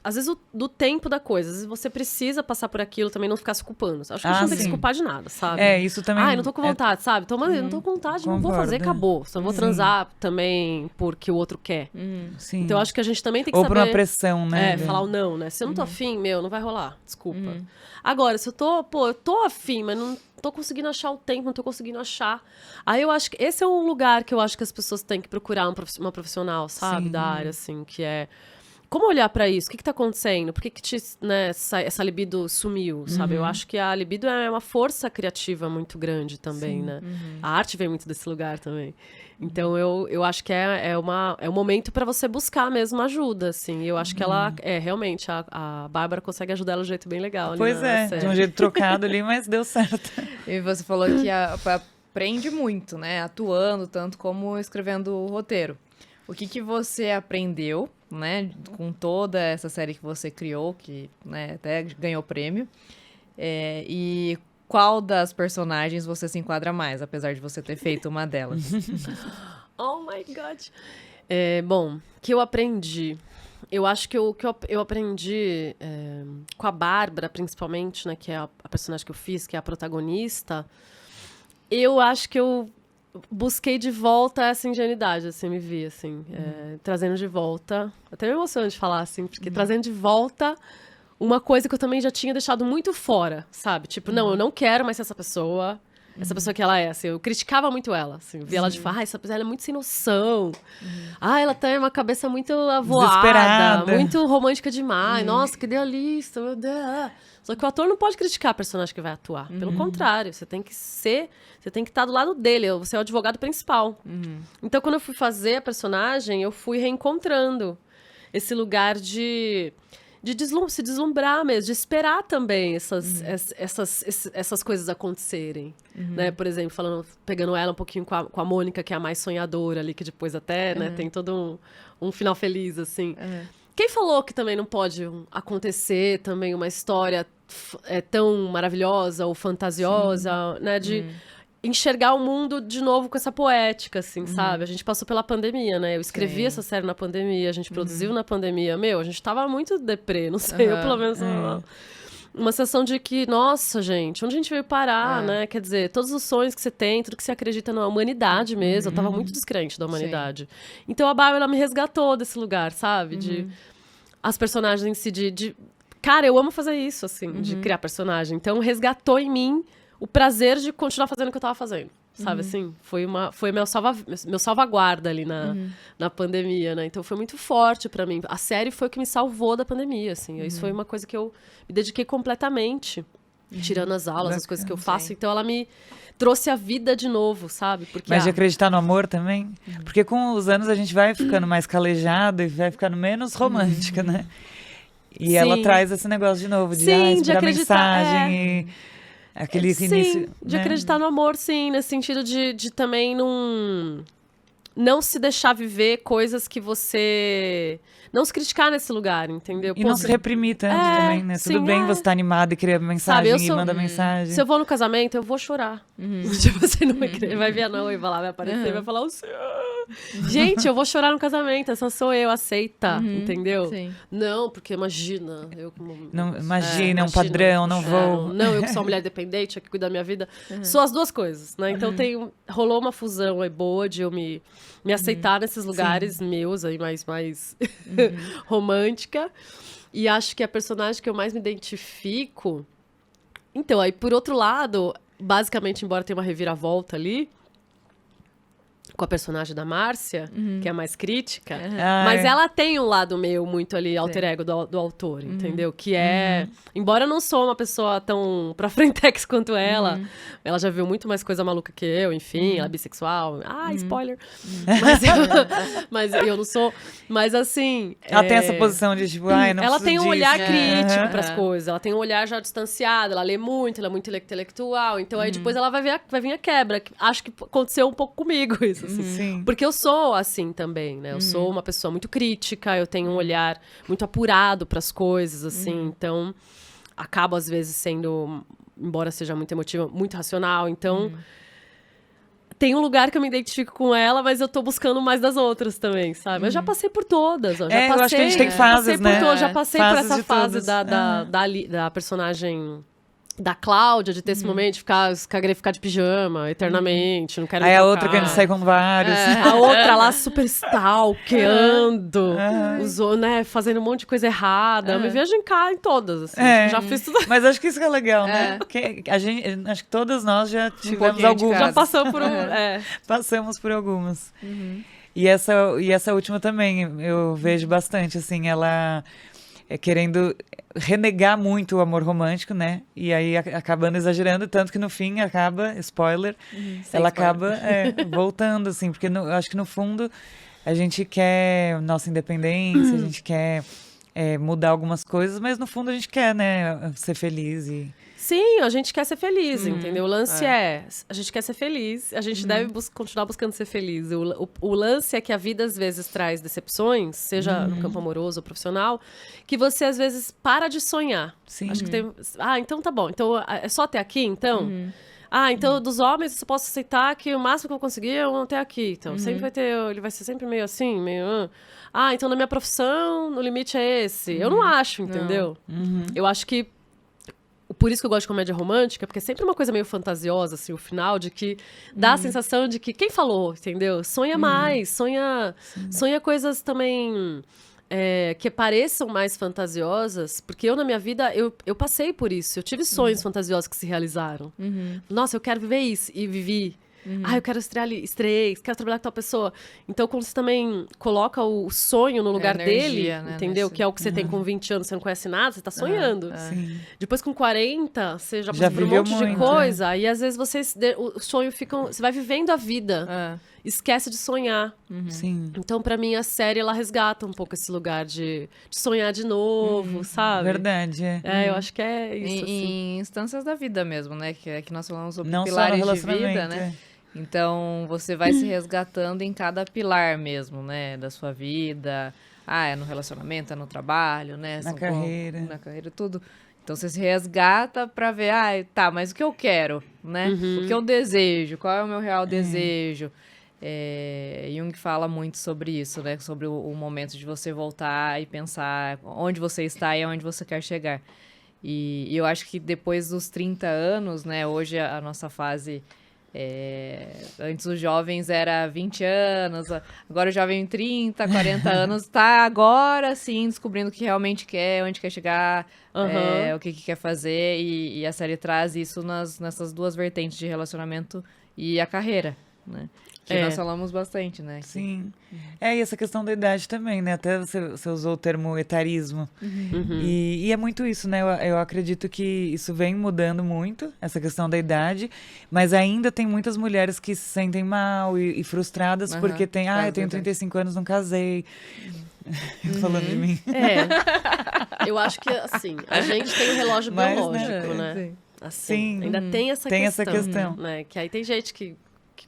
às vezes, do tempo da coisa. Às vezes você precisa passar por aquilo também, não ficar se culpando. Acho que a gente não tem que se culpar de nada, sabe? Isso também. Ai, não tô com vontade, sabe? Então, não tô com vontade, não vou fazer, acabou. Só vou transar também porque o outro quer. Sim. Então, acho que a gente também tem que Ou saber... por uma pressão, né? falar o não, né? Se eu não tô afim, não vai rolar. Desculpa. Agora, se eu tô afim, mas não tô conseguindo achar o tempo, não tô conseguindo achar. Aí eu acho que esse é um lugar que eu acho que as pessoas têm que procurar uma profissional, sabe? Da área, assim, que é... Como olhar pra isso? O que tá acontecendo? Por que essa libido sumiu, sabe? Eu acho que a libido é uma força criativa muito grande também, né? A arte vem muito desse lugar também. Então, eu acho que é um momento pra você buscar mesmo ajuda, assim. Eu acho que ela, realmente, a Bárbara consegue ajudar ela de um jeito bem legal. Pois de um jeito trocado ali, mas deu certo. E você falou que aprende muito, né? Atuando, tanto como escrevendo o roteiro. O que você aprendeu, né, com toda essa série que você criou, que, né, até ganhou prêmio, e qual das personagens você se enquadra mais, apesar de você ter feito uma delas? Oh my God! Bom, que eu aprendi... Eu acho que eu aprendi com a Bárbara, principalmente, né, que é a personagem que eu fiz, que é a protagonista, eu acho que eu busquei de volta essa ingenuidade, assim, me vi, assim, trazendo de volta... Até me emociono de falar, assim, porque trazendo de volta uma coisa que eu também já tinha deixado muito fora, sabe? Tipo, não, eu não quero mais ser essa pessoa que ela é, assim, eu criticava muito ela, assim, eu via ela de falar, essa pessoa, ela é muito sem noção, ela tem uma cabeça muito avoada, muito romântica demais, nossa, que idealista, meu Deus... Só que o ator não pode criticar a personagem que vai atuar. Pelo contrário, você tem que estar do lado dele, você é o advogado principal. Então, quando eu fui fazer a personagem, eu fui reencontrando esse lugar de se deslumbrar mesmo, de esperar também essas coisas acontecerem. Né? Por exemplo, pegando ela um pouquinho com a Mônica, que é a mais sonhadora ali, que depois até né, tem todo um final feliz, assim. Quem falou que também não pode acontecer também uma história tão maravilhosa ou fantasiosa, né? De enxergar o mundo de novo com essa poética, assim, sabe? A gente passou pela pandemia, né? Eu escrevi essa série na pandemia, a gente produziu na pandemia. A gente tava muito deprê, não sei, eu pelo menos... Uma sensação de que, nossa, gente, onde a gente veio parar, né? Quer dizer, todos os sonhos que você tem, tudo que você acredita na humanidade mesmo. Eu tava muito descrente da humanidade. Então a Bárbara, ela me resgatou desse lugar, sabe? De as personagens em si, Cara, eu amo fazer isso, assim, de criar personagem. Então resgatou em mim o prazer de continuar fazendo o que eu tava fazendo. Sabe, assim? Foi meu salvaguarda ali na pandemia, né? Então foi muito forte pra mim. A série foi o que me salvou da pandemia, assim. Isso foi uma coisa que eu me dediquei completamente, tirando as aulas, as coisas que eu faço. Então ela me trouxe a vida de novo, sabe? Mas de acreditar no amor também? Porque com os anos a gente vai ficando mais calejada e vai ficando menos romântica, né? E ela traz esse negócio de novo, de de acreditar, mensagem e... Aquele início, de acreditar no amor, sim, nesse sentido de também não se deixar viver coisas que você... Não se criticar nesse lugar, entendeu? E não se reprimir tanto também, né? Tudo bem você tá animado e criar mensagem e manda mensagem. Se eu vou no casamento, eu vou chorar. Tipo, você não vai ver a noiva lá, vai aparecer e vai falar o senhor. Gente, eu vou chorar no casamento, essa sou eu, aceita, entendeu? Sim. Não, porque imagina, imagina, é um padrão, não vou. Não, eu que sou uma mulher dependente, eu que cuido da minha vida. Sou as duas coisas, né? Então rolou uma fusão aí boa de eu me aceitar nesses lugares meus aí, mais romântica. E acho que a personagem que eu mais me identifico... Então, aí, por outro lado, basicamente, embora tenha uma reviravolta ali, com a personagem da Márcia, que é a mais crítica, mas ela tem um lado meu muito ali, alter ego do autor, entendeu? Que é... Embora eu não sou uma pessoa tão pra frentex quanto ela já viu muito mais coisa maluca que eu, enfim, ela é bissexual. Spoiler! Mas eu não sou... Mas assim... Ela tem essa posição de tipo, não ela tem um olhar disso. crítico pras coisas, ela tem um olhar já distanciado, ela lê muito, ela é muito intelectual, então aí depois ela vai vir a quebra. Acho que aconteceu um pouco comigo isso. Assim. Porque eu sou assim também, né? Eu sou uma pessoa muito crítica, eu tenho um olhar muito apurado para as coisas, assim. Então, acabo às vezes sendo, embora seja muito emotiva, muito racional. Então, tem um lugar que eu me identifico com ela, mas eu tô buscando mais das outras também, sabe? Eu já passei por todas, ó. Já passei, eu acho que a gente tem fases, né? Já passei fases por essa fase todas. da personagem da Cláudia, de ter esse momento de querer ficar de pijama eternamente, não quero me Aí a trocar. outra que a gente sai com vários. A outra lá super stalkeando, né, fazendo um monte de coisa errada. Eu me vejo em todas, assim. Já fiz tudo. Mas acho que isso que é legal, né? Porque acho que todas nós já tivemos algumas. Já passamos por Passamos por algumas. E essa última também, eu vejo bastante, assim, ela querendo renegar muito o amor romântico, né? E aí acabando exagerando, tanto que no fim acaba, spoiler, ela acaba voltando, assim, porque eu acho que no fundo a gente quer nossa independência, a gente quer mudar algumas coisas, mas no fundo a gente quer, né, ser feliz e... Sim, a gente quer ser feliz, entendeu? O lance a gente quer ser feliz, a gente deve continuar buscando ser feliz. O lance é que a vida às vezes traz decepções, seja no campo amoroso ou profissional, que você às vezes para de sonhar. Sim. Acho que tem... então tá bom, então é só até aqui, então? Então dos homens eu posso aceitar que o máximo que eu conseguir é até aqui. Então sempre vai ter, ele vai ser sempre meio assim, meio... então na minha profissão, o limite é esse. Eu não acho, entendeu? Eu acho que por isso que eu gosto de comédia romântica, porque é sempre uma coisa meio fantasiosa, assim, o final, de que dá a sensação de que, quem falou, entendeu? Sonha mais, sonha coisas também que pareçam mais fantasiosas, porque eu, na minha vida, eu passei por isso, eu tive sonhos fantasiosos que se realizaram. Nossa, eu quero viver isso, e vivi. Eu quero estrear ali, estrei, quero trabalhar com tal pessoa. Então, quando você também coloca o sonho no lugar energia, dele, né, que é o que você tem com 20 anos, você não conhece nada, você tá sonhando. Sim. Depois, com 40, você já Já passou por um viveu monte de muito, coisa. E, às vezes, o sonho fica... Você vai vivendo a vida. Esquece de sonhar. Sim. Então, pra mim, a série, ela resgata um pouco esse lugar de sonhar de novo, sabe? Verdade. Eu acho que é isso, Em instâncias da vida mesmo, né? Que nós falamos sobre Não pilares só no de vida, relacionamento, né? Então, você vai se resgatando em cada pilar mesmo, né? Da sua vida. É no relacionamento, é no trabalho, né? Na carreira. Na carreira, tudo. Então, você se resgata pra ver, mas o que eu quero, né? O que eu desejo, qual é o meu real desejo. Jung fala muito sobre isso, né? Sobre o momento de você voltar e pensar onde você está e aonde você quer chegar. E eu acho que depois dos 30 anos, né? Hoje a nossa fase... antes os jovens era 20 anos, agora o jovem 30, 40 anos tá agora sim descobrindo o que realmente quer, onde quer chegar, o que quer fazer, e a série traz isso nessas duas vertentes de relacionamento e a carreira, né? Que nós falamos bastante, né? Sim. E essa questão da idade também, né? Até você usou o termo etarismo. E é muito isso, né? Eu acredito que isso vem mudando muito, essa questão da idade, mas ainda tem muitas mulheres que se sentem mal e frustradas porque tem, eu tenho 35 anos, não casei. Falando de mim. Eu acho que, assim, a gente tem o relógio biológico, né? Sim. Assim, ainda tem essa tem questão. Essa questão. Né? Que aí tem gente que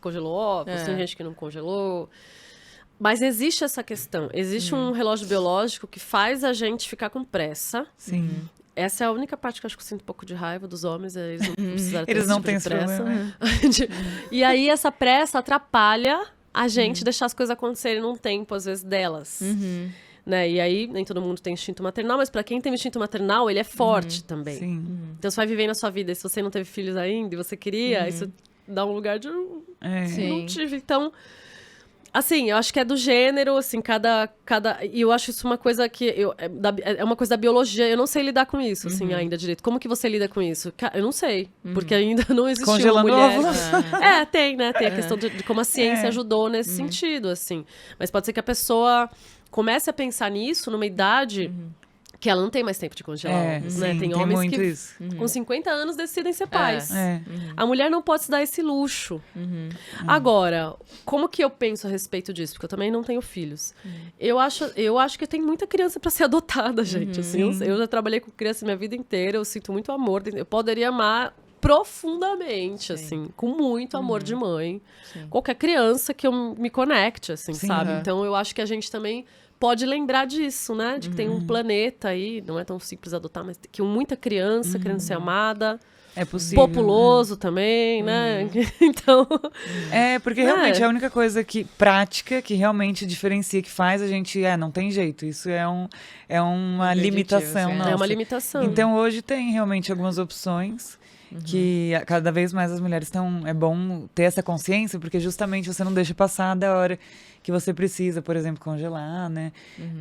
congelou óvulos, tem gente que não congelou. Mas existe essa questão. Existe um relógio biológico que faz a gente ficar com pressa. Sim. Essa é a única parte que eu acho que eu sinto um pouco de raiva dos homens. Eles não precisaram ter Eles não tipo têm de esse pressa. problema. E aí essa pressa atrapalha a gente deixar as coisas acontecerem num tempo, às vezes, delas. Né? E aí, nem todo mundo tem instinto maternal, mas pra quem tem instinto maternal, ele é forte também. Sim. Então você vai vivendo a sua vida. E se você não teve filhos ainda e você queria, isso dá um lugar de... Não tive. Então, assim, eu acho que é do gênero, assim, e eu acho isso uma coisa que... é uma coisa da biologia. Eu não sei lidar com isso, assim, ainda direito. Como que você lida com isso? Eu não sei. Porque ainda não existiu Congelando uma mulher... óvulos. Tem, né? Tem a questão de como a ciência ajudou nesse sentido, assim. Mas pode ser que a pessoa comece a pensar nisso numa idade... que ela não tem mais tempo de congelar óvulos, né? Sim, tem homens muito que isso. com 50 anos decidem ser pais. É. A mulher não pode se dar esse luxo. Agora, como que eu penso a respeito disso? Porque eu também não tenho filhos. Eu acho que tem muita criança para ser adotada, gente. Assim, eu já trabalhei com criança minha vida inteira, eu sinto muito amor. Eu poderia amar profundamente, assim, com muito amor de mãe. Qualquer criança que eu me conecte, assim, sabe? Então, eu acho que a gente também pode lembrar disso, né? De que tem um planeta aí, não é tão simples adotar, mas que muita criança querendo ser amada. É possível. Populoso também, né? Então... Porque realmente é a única coisa prática que realmente diferencia, que faz a gente... não tem jeito. Isso é uma limitação nossa. É uma limitação. Então, hoje tem realmente algumas opções que cada vez mais as mulheres estão... É bom ter essa consciência, porque justamente você não deixa passar da hora que você precisa, por exemplo, congelar, né?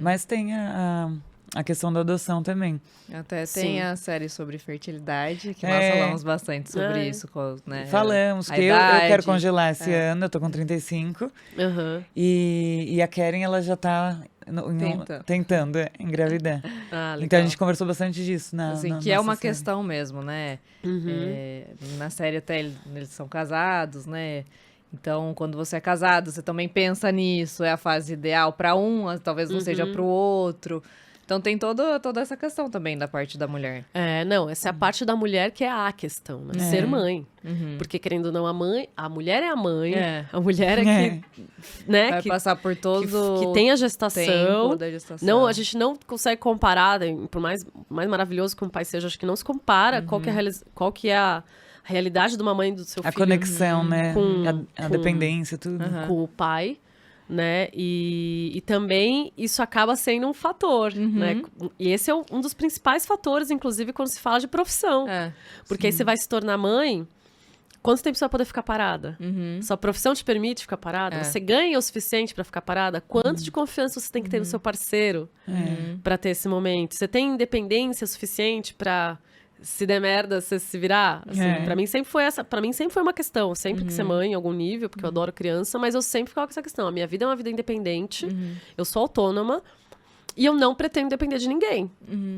Mas tem a questão da adoção também. Até tem a série sobre fertilidade, que nós falamos bastante sobre isso, né? Falamos, que eu quero congelar esse ano, eu tô com 35. E a Keren, ela já tá tentando engravidar. Então a gente conversou bastante disso que é uma questão mesmo, né? Na série até eles são casados, né? Então, quando você é casado, você também pensa nisso, é a fase ideal para um, talvez não seja para o outro. Então tem toda essa questão também da parte da mulher. Essa é a parte da mulher que é a questão, né? Ser mãe. Porque, querendo ou não, a mulher é a mãe, a mulher é que... Né, vai passar por todo que tem a gestação. Tempo da gestação. Não, a gente não consegue comparar, por mais maravilhoso que um pai seja, acho que não se compara qual que é a realidade de uma mãe do seu filho. A conexão, né? A dependência, tudo. Com o pai. Né? E também isso acaba sendo um fator, né? E esse é um dos principais fatores, inclusive, quando se fala de profissão. Porque aí você vai se tornar mãe, quanto tempo você vai poder ficar parada? Sua profissão te permite ficar parada? Você ganha o suficiente para ficar parada? Quanto de confiança você tem que ter no seu parceiro para ter esse momento? Você tem independência suficiente para... Se der merda, você se virar, assim, pra mim sempre foi uma questão. Eu sempre quis ser mãe em algum nível, porque eu adoro criança, mas eu sempre ficava com essa questão. A minha vida é uma vida independente, eu sou autônoma, e eu não pretendo depender de ninguém.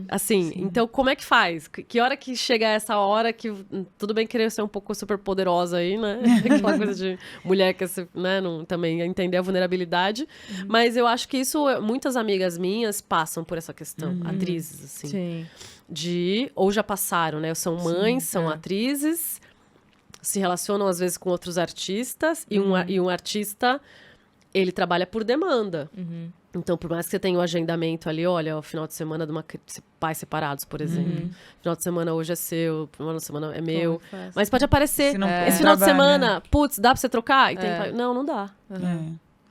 Assim, então como é que faz? Que hora que chega essa hora que... Tudo bem querer ser um pouco super poderosa aí, né? Aquela coisa de mulher que, né, não, também entender a vulnerabilidade. Mas eu acho que isso, muitas amigas minhas passam por essa questão. Atrizes, assim. Sim. Ou já passaram, né? São mães, são atrizes, se relacionam às vezes com outros artistas, e um artista, ele trabalha por demanda. Então, por mais que você tenha o agendamento ali, olha, o final de semana de pais separados, por exemplo. Final de semana hoje é seu, final de semana é meu. Mas pode aparecer, esse final de semana, putz, dá pra você trocar? E não dá.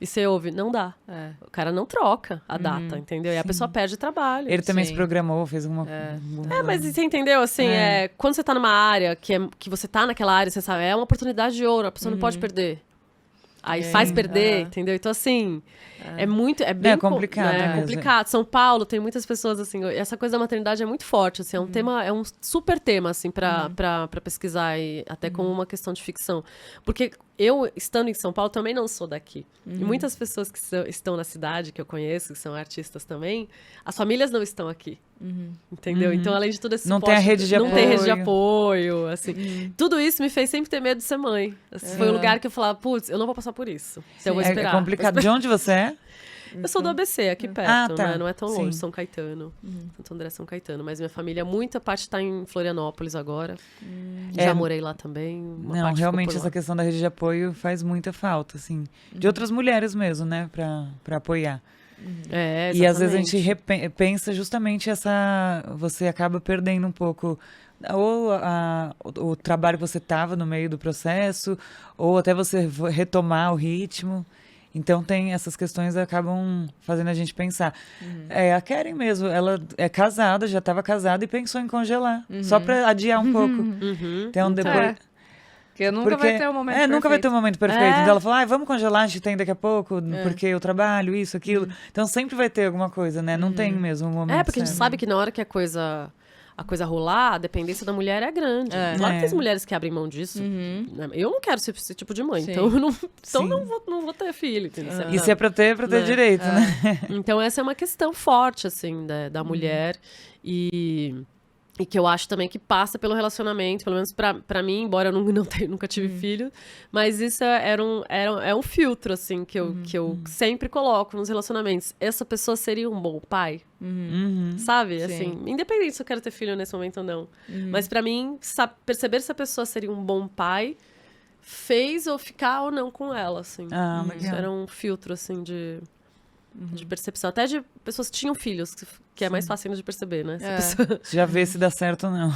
E você ouve, não dá. O cara não troca a data, entendeu? E a pessoa perde trabalho. Ele também se programou, fez alguma... mas você entendeu, assim, quando você tá numa área, que você tá naquela área, você sabe, é uma oportunidade de ouro, a pessoa não pode perder. Aí faz perder, entendeu? Então, assim, é bem complicado. É complicado. São Paulo tem muitas pessoas, assim, essa coisa da maternidade é muito forte, assim, é um tema, é um super tema, assim, pra pesquisar, e até como uma questão de ficção. Porque eu, estando em São Paulo, também não sou daqui. E muitas pessoas que estão na cidade, que eu conheço, que são artistas também, as famílias não estão aqui. Entendeu? Então, além de tudo esse não suporte... Tem a rede de apoio. Não tem rede de apoio, assim. Tudo isso me fez sempre ter medo de ser mãe. Assim, foi um lugar que eu falava, putz, eu não vou passar por isso. Então eu vou esperar. É complicado. De onde você é? Eu sou do ABC, aqui perto, tá. né? Não é tão longe, São Caetano. Santo André, São Caetano. Mas minha família, muita parte está em Florianópolis agora. Já morei lá também. Não, realmente essa questão da rede de apoio faz muita falta, assim. De outras mulheres mesmo, né? Pra apoiar. E às vezes a gente pensa justamente você acaba perdendo um pouco ou o trabalho que você estava no meio do processo, ou até você retomar o ritmo. Então tem essas questões que acabam fazendo a gente pensar. A Keren mesmo, ela é casada, já estava casada e pensou em congelar, só para adiar um pouco. Então depois... Porque nunca vai ter um momento perfeito. Nunca vai ter um momento perfeito. Então ela falou, vamos congelar, a gente tem daqui a pouco, porque eu trabalho, isso, aquilo. Então sempre vai ter alguma coisa, né? Não tem mesmo um momento porque a gente sabe que na hora que a coisa rolar, a dependência da mulher é grande. Claro que tem mulheres que abrem mão disso. Eu não quero ser esse tipo de mãe, então eu não vou ter filho. Entendeu? E se é pra ter direito, né? Então essa é uma questão forte, assim, da mulher. E que eu acho também que passa pelo relacionamento, pelo menos pra mim, embora eu nunca tive filho, mas isso é um filtro, assim, que eu sempre coloco nos relacionamentos. Essa pessoa seria um bom pai? Sabe? Assim, independente se eu quero ter filho nesse momento ou não. Mas pra mim, perceber se a pessoa seria um bom pai fez eu ficar ou não com ela, assim. Legal. Isso era um filtro, assim, de percepção. Até de pessoas que tinham filhos, que é mais fácil ainda de perceber, né? Já vê se dá certo ou não.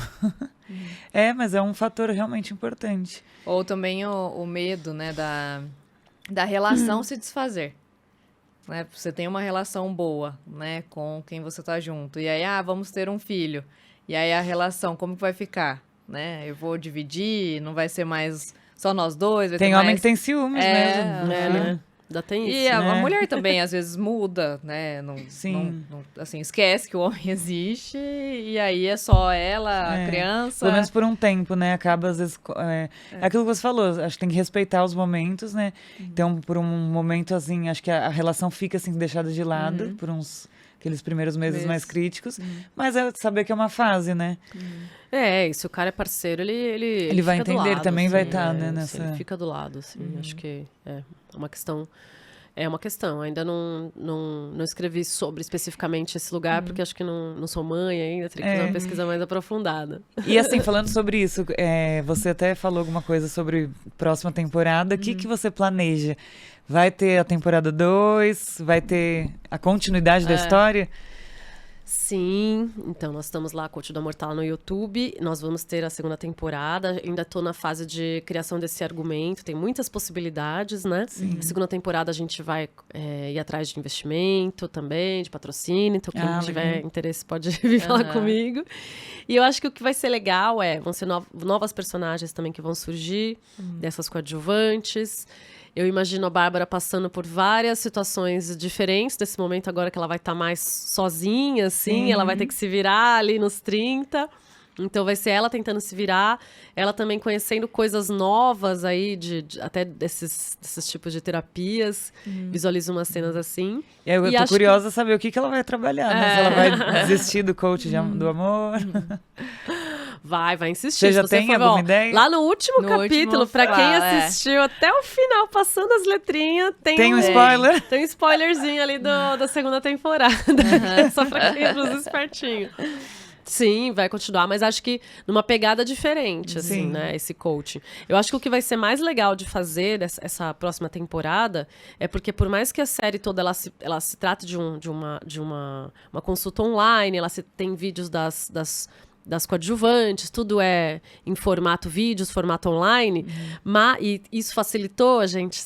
Mas é um fator realmente importante. Ou também o medo, né, da relação se desfazer. Né? Você tem uma relação boa, né, com quem você tá junto. E aí, vamos ter um filho. E aí a relação, como que vai ficar? Né? Eu vou dividir, não vai ser mais só nós dois. Vai tem ter homem mais... que tem ciúmes mesmo. Né? Ainda tem isso. E a mulher também, às vezes, muda, né? Sim. Assim, esquece que o homem existe e aí é só ela, a criança. Pelo menos por um tempo, né? Acaba, às vezes... É aquilo que você falou, acho que tem que respeitar os momentos, né? Então, por um momento, assim, acho que a relação fica, assim, deixada de lado por aqueles primeiros meses mais críticos. Mas é saber que é uma fase, né? E se o cara é parceiro, ele vai fica entender, do lado, ele também assim, vai estar, né? Nessa... Ele fica do lado, assim. Acho que é uma questão... É uma questão. Ainda não escrevi sobre especificamente esse lugar, porque acho que não sou mãe ainda, teria que fazer uma pesquisa mais aprofundada. E assim, falando sobre isso, você até falou alguma coisa sobre próxima temporada. O que você planeja? Vai ter a temporada 2? Vai ter a continuidade da história? Sim, então nós estamos lá, Coach da Mortal no YouTube, nós vamos ter a segunda temporada, ainda estou na fase de criação desse argumento, tem muitas possibilidades, né? Sim. Na segunda temporada a gente vai ir atrás de investimento também, de patrocínio, então quem tiver interesse pode vir falar comigo. E eu acho que o que vai ser legal vão ser novas personagens também que vão surgir, dessas coadjuvantes. Eu imagino a Bárbara passando por várias situações diferentes desse momento agora que ela vai estar mais sozinha, assim. Ela vai ter que se virar ali nos 30. Então vai ser ela tentando se virar, ela também conhecendo coisas novas aí, até desses tipos de terapias. Visualizo umas cenas assim. Eu tô curiosa saber o que ela vai trabalhar, né? Se ela vai desistir do coach do amor. Vai insistir. Você já tem alguma ideia? Lá no último capítulo, pra quem assistiu até o final, passando as letrinhas, tem um spoiler? Tem um spoilerzinho ali da segunda temporada. Só pra quem é dos espertinhos. Sim, vai continuar, mas acho que numa pegada diferente, assim, né, esse coaching. Eu acho que o que vai ser mais legal de fazer essa próxima temporada é porque, por mais que a série toda ela se trate de uma consulta online, tem vídeos das coadjuvantes, tudo é em formato vídeos, formato online, e isso facilitou a gente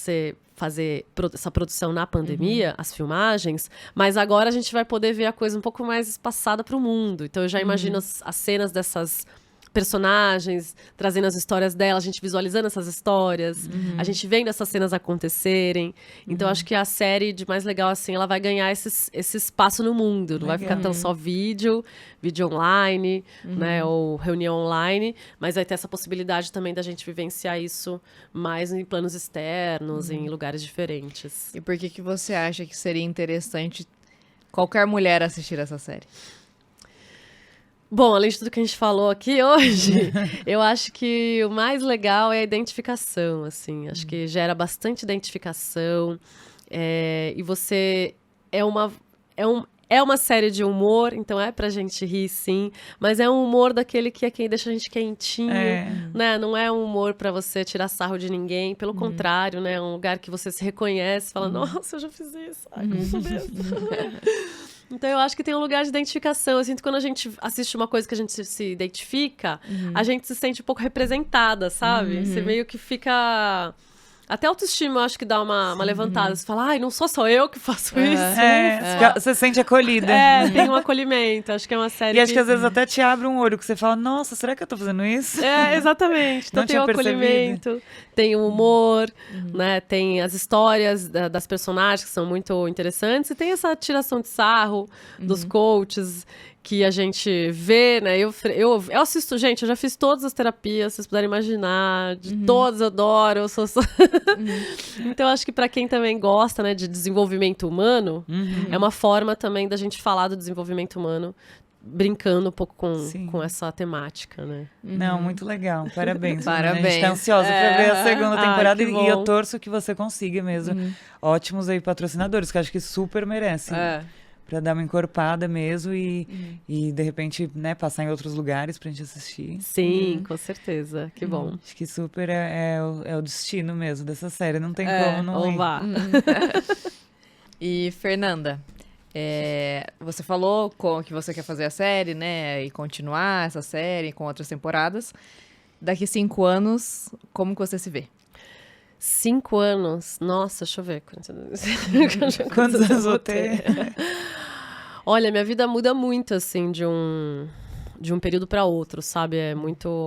fazer essa produção na pandemia, as filmagens, mas agora a gente vai poder ver a coisa um pouco mais espaçada para o mundo. Então eu já imagino as cenas dessas personagens, trazendo as histórias dela, a gente visualizando essas histórias, a gente vendo essas cenas acontecerem. Então acho que a série, de mais legal assim, ela vai ganhar esse espaço no mundo. Não vai ficar tão só vídeo online, né, ou reunião online, mas vai ter essa possibilidade também da gente vivenciar isso mais em planos externos, em lugares diferentes. E por que você acha que seria interessante qualquer mulher assistir essa série? Bom, além de tudo que a gente falou aqui hoje, eu acho que o mais legal é a identificação, assim. Acho que gera bastante identificação. E você... É uma série de humor, então é pra gente rir, sim. Mas é um humor daquele que deixa a gente quentinho, né? Não é um humor pra você tirar sarro de ninguém. Pelo contrário, né? É um lugar que você se reconhece, fala, nossa, eu já fiz isso. Ai, como sou mesmo. Então, eu acho que tem um lugar de identificação. Eu sinto que quando a gente assiste uma coisa que a gente se identifica, a gente se sente um pouco representada, sabe? Você meio que fica... Até a autoestima, eu acho que dá uma levantada. Você fala, não sou só eu que faço isso. Você se sente acolhida. Tem um acolhimento. Acho que é uma série E acho que às vezes até te abre um olho, que você fala, nossa, será que eu tô fazendo isso? Exatamente. Então tem o acolhimento, tem o humor, né? Tem as histórias das personagens que são muito interessantes. E tem essa tiração de sarro dos coaches que a gente vê, né? Eu assisto, gente, eu já fiz todas as terapias, vocês puderem imaginar, de todas eu adoro, eu sou... Então, acho que para quem também gosta, né, de desenvolvimento humano, é uma forma também da gente falar do desenvolvimento humano, brincando um pouco com essa temática, né? Não, muito legal. Parabéns. Parabéns. A gente tá ansiosa pra ver a segunda temporada e eu torço que você consiga mesmo. Ótimos aí patrocinadores, que eu acho que super merecem. Pra dar uma encorpada mesmo e de repente, né, passar em outros lugares pra gente assistir. Sim, com certeza. Que bom. Acho que super é o destino mesmo dessa série. Não tem como não ir. E, Fernanda, você falou que você quer fazer a série, né? E continuar essa série com outras temporadas. Daqui 5 anos, como que você se vê? 5 anos? Nossa, deixa eu ver. Quantos anos vou ter? Olha, minha vida muda muito, assim, de um período para outro, sabe?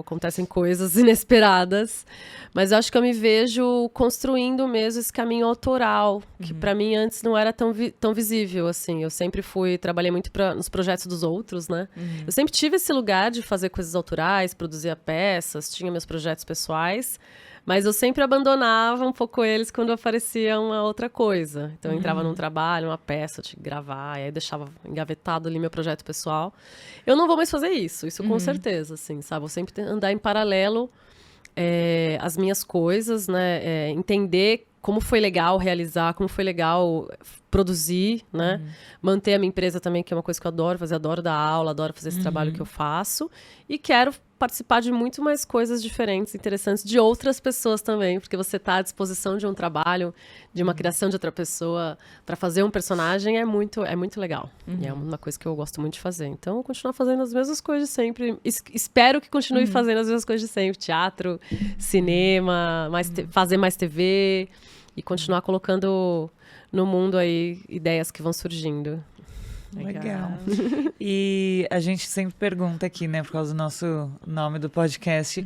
Acontecem coisas inesperadas, mas eu acho que eu me vejo construindo mesmo esse caminho autoral, que para mim antes não era tão visível, assim. Eu sempre trabalhei muito nos projetos dos outros, né? Eu sempre tive esse lugar de fazer coisas autorais, produzia peças, tinha meus projetos pessoais, mas eu sempre abandonava um pouco eles quando aparecia uma outra coisa. Então eu entrava num trabalho, uma peça, eu tinha que gravar, e aí deixava engavetado ali meu projeto pessoal. Eu não vou mais fazer isso com certeza, assim, sabe? Vou sempre andar em paralelo as minhas coisas, né? Entender como foi legal realizar, como foi legal produzir, né? Manter a minha empresa também, que é uma coisa que eu adoro fazer, adoro dar aula, adoro fazer esse trabalho que eu faço. E quero participar de muito mais coisas diferentes, interessantes, de outras pessoas também, porque você está à disposição de um trabalho, de uma criação de outra pessoa, para fazer um personagem é muito legal. E é uma coisa que eu gosto muito de fazer. Então, eu vou continuar fazendo as mesmas coisas de sempre. Espero que continue fazendo as mesmas coisas de sempre. Teatro, cinema, fazer mais TV e continuar colocando no mundo aí ideias que vão surgindo. Legal. E a gente sempre pergunta aqui, né, por causa do nosso nome do podcast,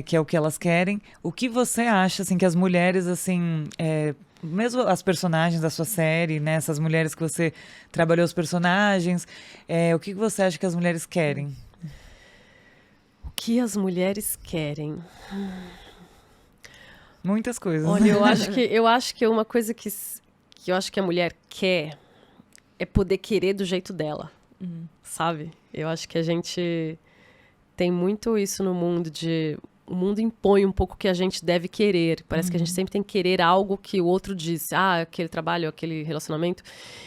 que é o que elas querem. O que você acha, assim, que as mulheres, assim, mesmo as personagens da sua série, né, essas mulheres que você trabalhou os personagens, o que você acha que as mulheres querem? O que as mulheres querem? Muitas coisas. Olha, eu acho que uma coisa que eu acho que a mulher quer é poder querer do jeito dela, sabe? Eu acho que a gente tem muito isso no mundo o mundo impõe um pouco o que a gente deve querer. Parece que a gente sempre tem que querer algo que o outro disse. Aquele trabalho, aquele relacionamento.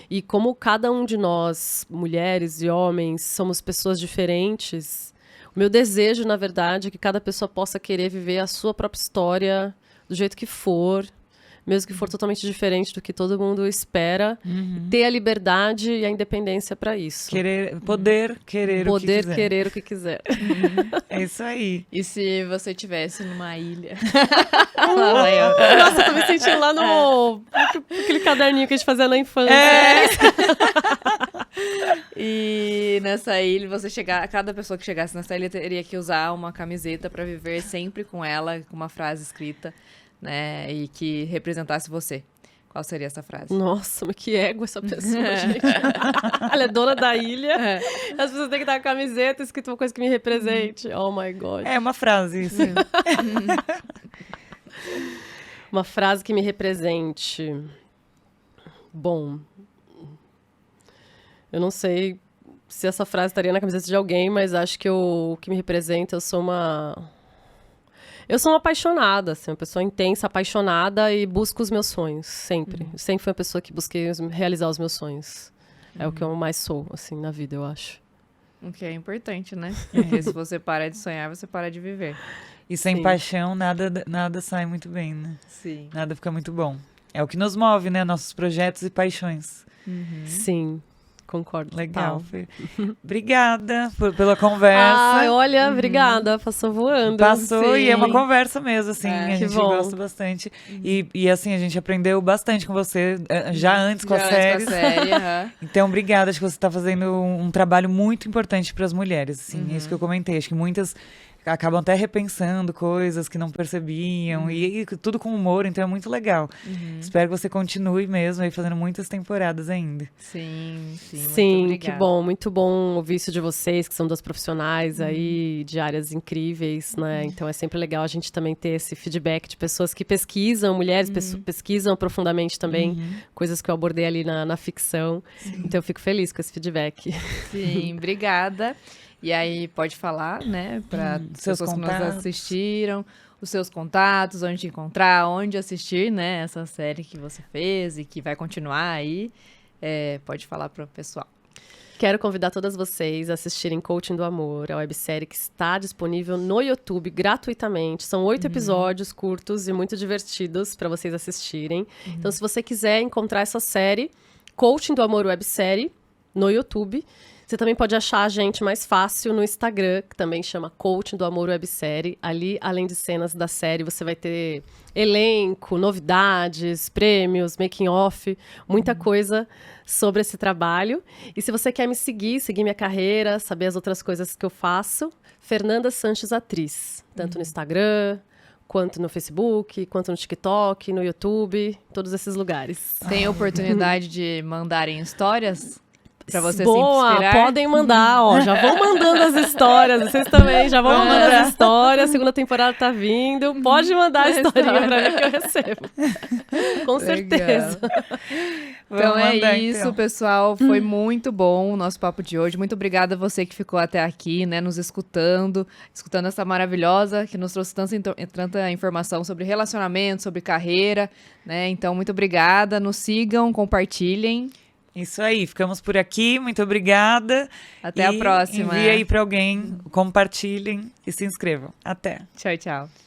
E como cada um de nós, mulheres e homens, somos pessoas diferentes, o meu desejo, na verdade, é que cada pessoa possa querer viver a sua própria história do jeito que for, mesmo que for totalmente diferente do que todo mundo espera, ter a liberdade e a independência para isso. Poder querer o que quiser. Poder querer o que quiser. É isso aí. E se você estivesse numa ilha? Nossa, tô me sentindo lá aquele caderninho que a gente fazia na infância. E nessa ilha, cada pessoa que chegasse nessa ilha teria que usar uma camiseta para viver sempre com ela, com uma frase escrita, né, e que representasse você. Qual seria essa frase? Nossa, mas que ego essa pessoa, gente. Ela é dona da ilha. As pessoas têm que dar a camiseta escrito uma coisa que me represente. Oh, my God. É uma frase, isso. Uma frase que me represente. Bom, eu não sei se essa frase estaria na camiseta de alguém, mas acho que o que me representa, eu sou uma apaixonada, assim, uma pessoa intensa, apaixonada e busco os meus sonhos, sempre. Eu sempre fui uma pessoa que busquei realizar os meus sonhos. É o que eu mais sou, assim, na vida, eu acho. O que é importante, né? Porque se você para de sonhar, você para de viver. E sem paixão, nada sai muito bem, né? Sim. Nada fica muito bom. É o que nos move, né? Nossos projetos e paixões. Sim. Concordo. Legal. Obrigada pela conversa. Olha, obrigada. Passou voando. Passou. Sim. E é uma conversa mesmo, assim. A gente bom. gosta bastante. E assim, a gente aprendeu bastante com você, já antes com a série. Então, obrigada. Acho que você está fazendo um trabalho muito importante para as mulheres. Assim, é isso que eu comentei. Acho que muitas acabam até repensando coisas que não percebiam, e tudo com humor, então é muito legal. Espero que você continue mesmo aí fazendo muitas temporadas ainda. Sim, muito bom, muito bom ouvir isso de vocês, que são duas profissionais aí, de áreas incríveis, né? Então é sempre legal a gente também ter esse feedback de pessoas que pesquisam, mulheres pesquisam profundamente também, coisas que eu abordei ali na ficção. Então eu fico feliz com esse feedback. Sim, obrigada. E aí, pode falar, né, para as pessoas que nos assistiram, os seus contatos, onde te encontrar, onde assistir, né, essa série que você fez e que vai continuar aí. Pode falar para o pessoal. Quero convidar todas vocês a assistirem Coaching do Amor, a websérie que está disponível no YouTube gratuitamente. São 8 episódios curtos e muito divertidos para vocês assistirem. Então, se você quiser encontrar essa série, Coaching do Amor websérie, no YouTube. Você também pode achar a gente mais fácil no Instagram, que também chama Coaching do Amor websérie. Ali, além de cenas da série, você vai ter elenco, novidades, prêmios, making off, muita coisa sobre esse trabalho. E se você quer me seguir minha carreira, saber as outras coisas que eu faço, Fernanda Sanches Atriz, tanto no Instagram, quanto no Facebook, quanto no TikTok, no YouTube, todos esses lugares. Tem oportunidade de mandarem histórias? Pra você Boa, se inspirar? podem mandar, ó, já vão mandando as histórias, vocês também já vão mandando as histórias, a segunda temporada tá vindo, pode mandar a historinha pra mim que eu recebo, com certeza. Então é isso, pessoal, foi muito bom o nosso papo de hoje, muito obrigada a você que ficou até aqui, né, nos escutando essa maravilhosa, que nos trouxe tanta informação sobre relacionamento, sobre carreira, né, então muito obrigada, nos sigam, compartilhem. Isso aí, ficamos por aqui, muito obrigada. Até a próxima. Envie aí pra alguém, compartilhem e se inscrevam. Até. Tchau, tchau.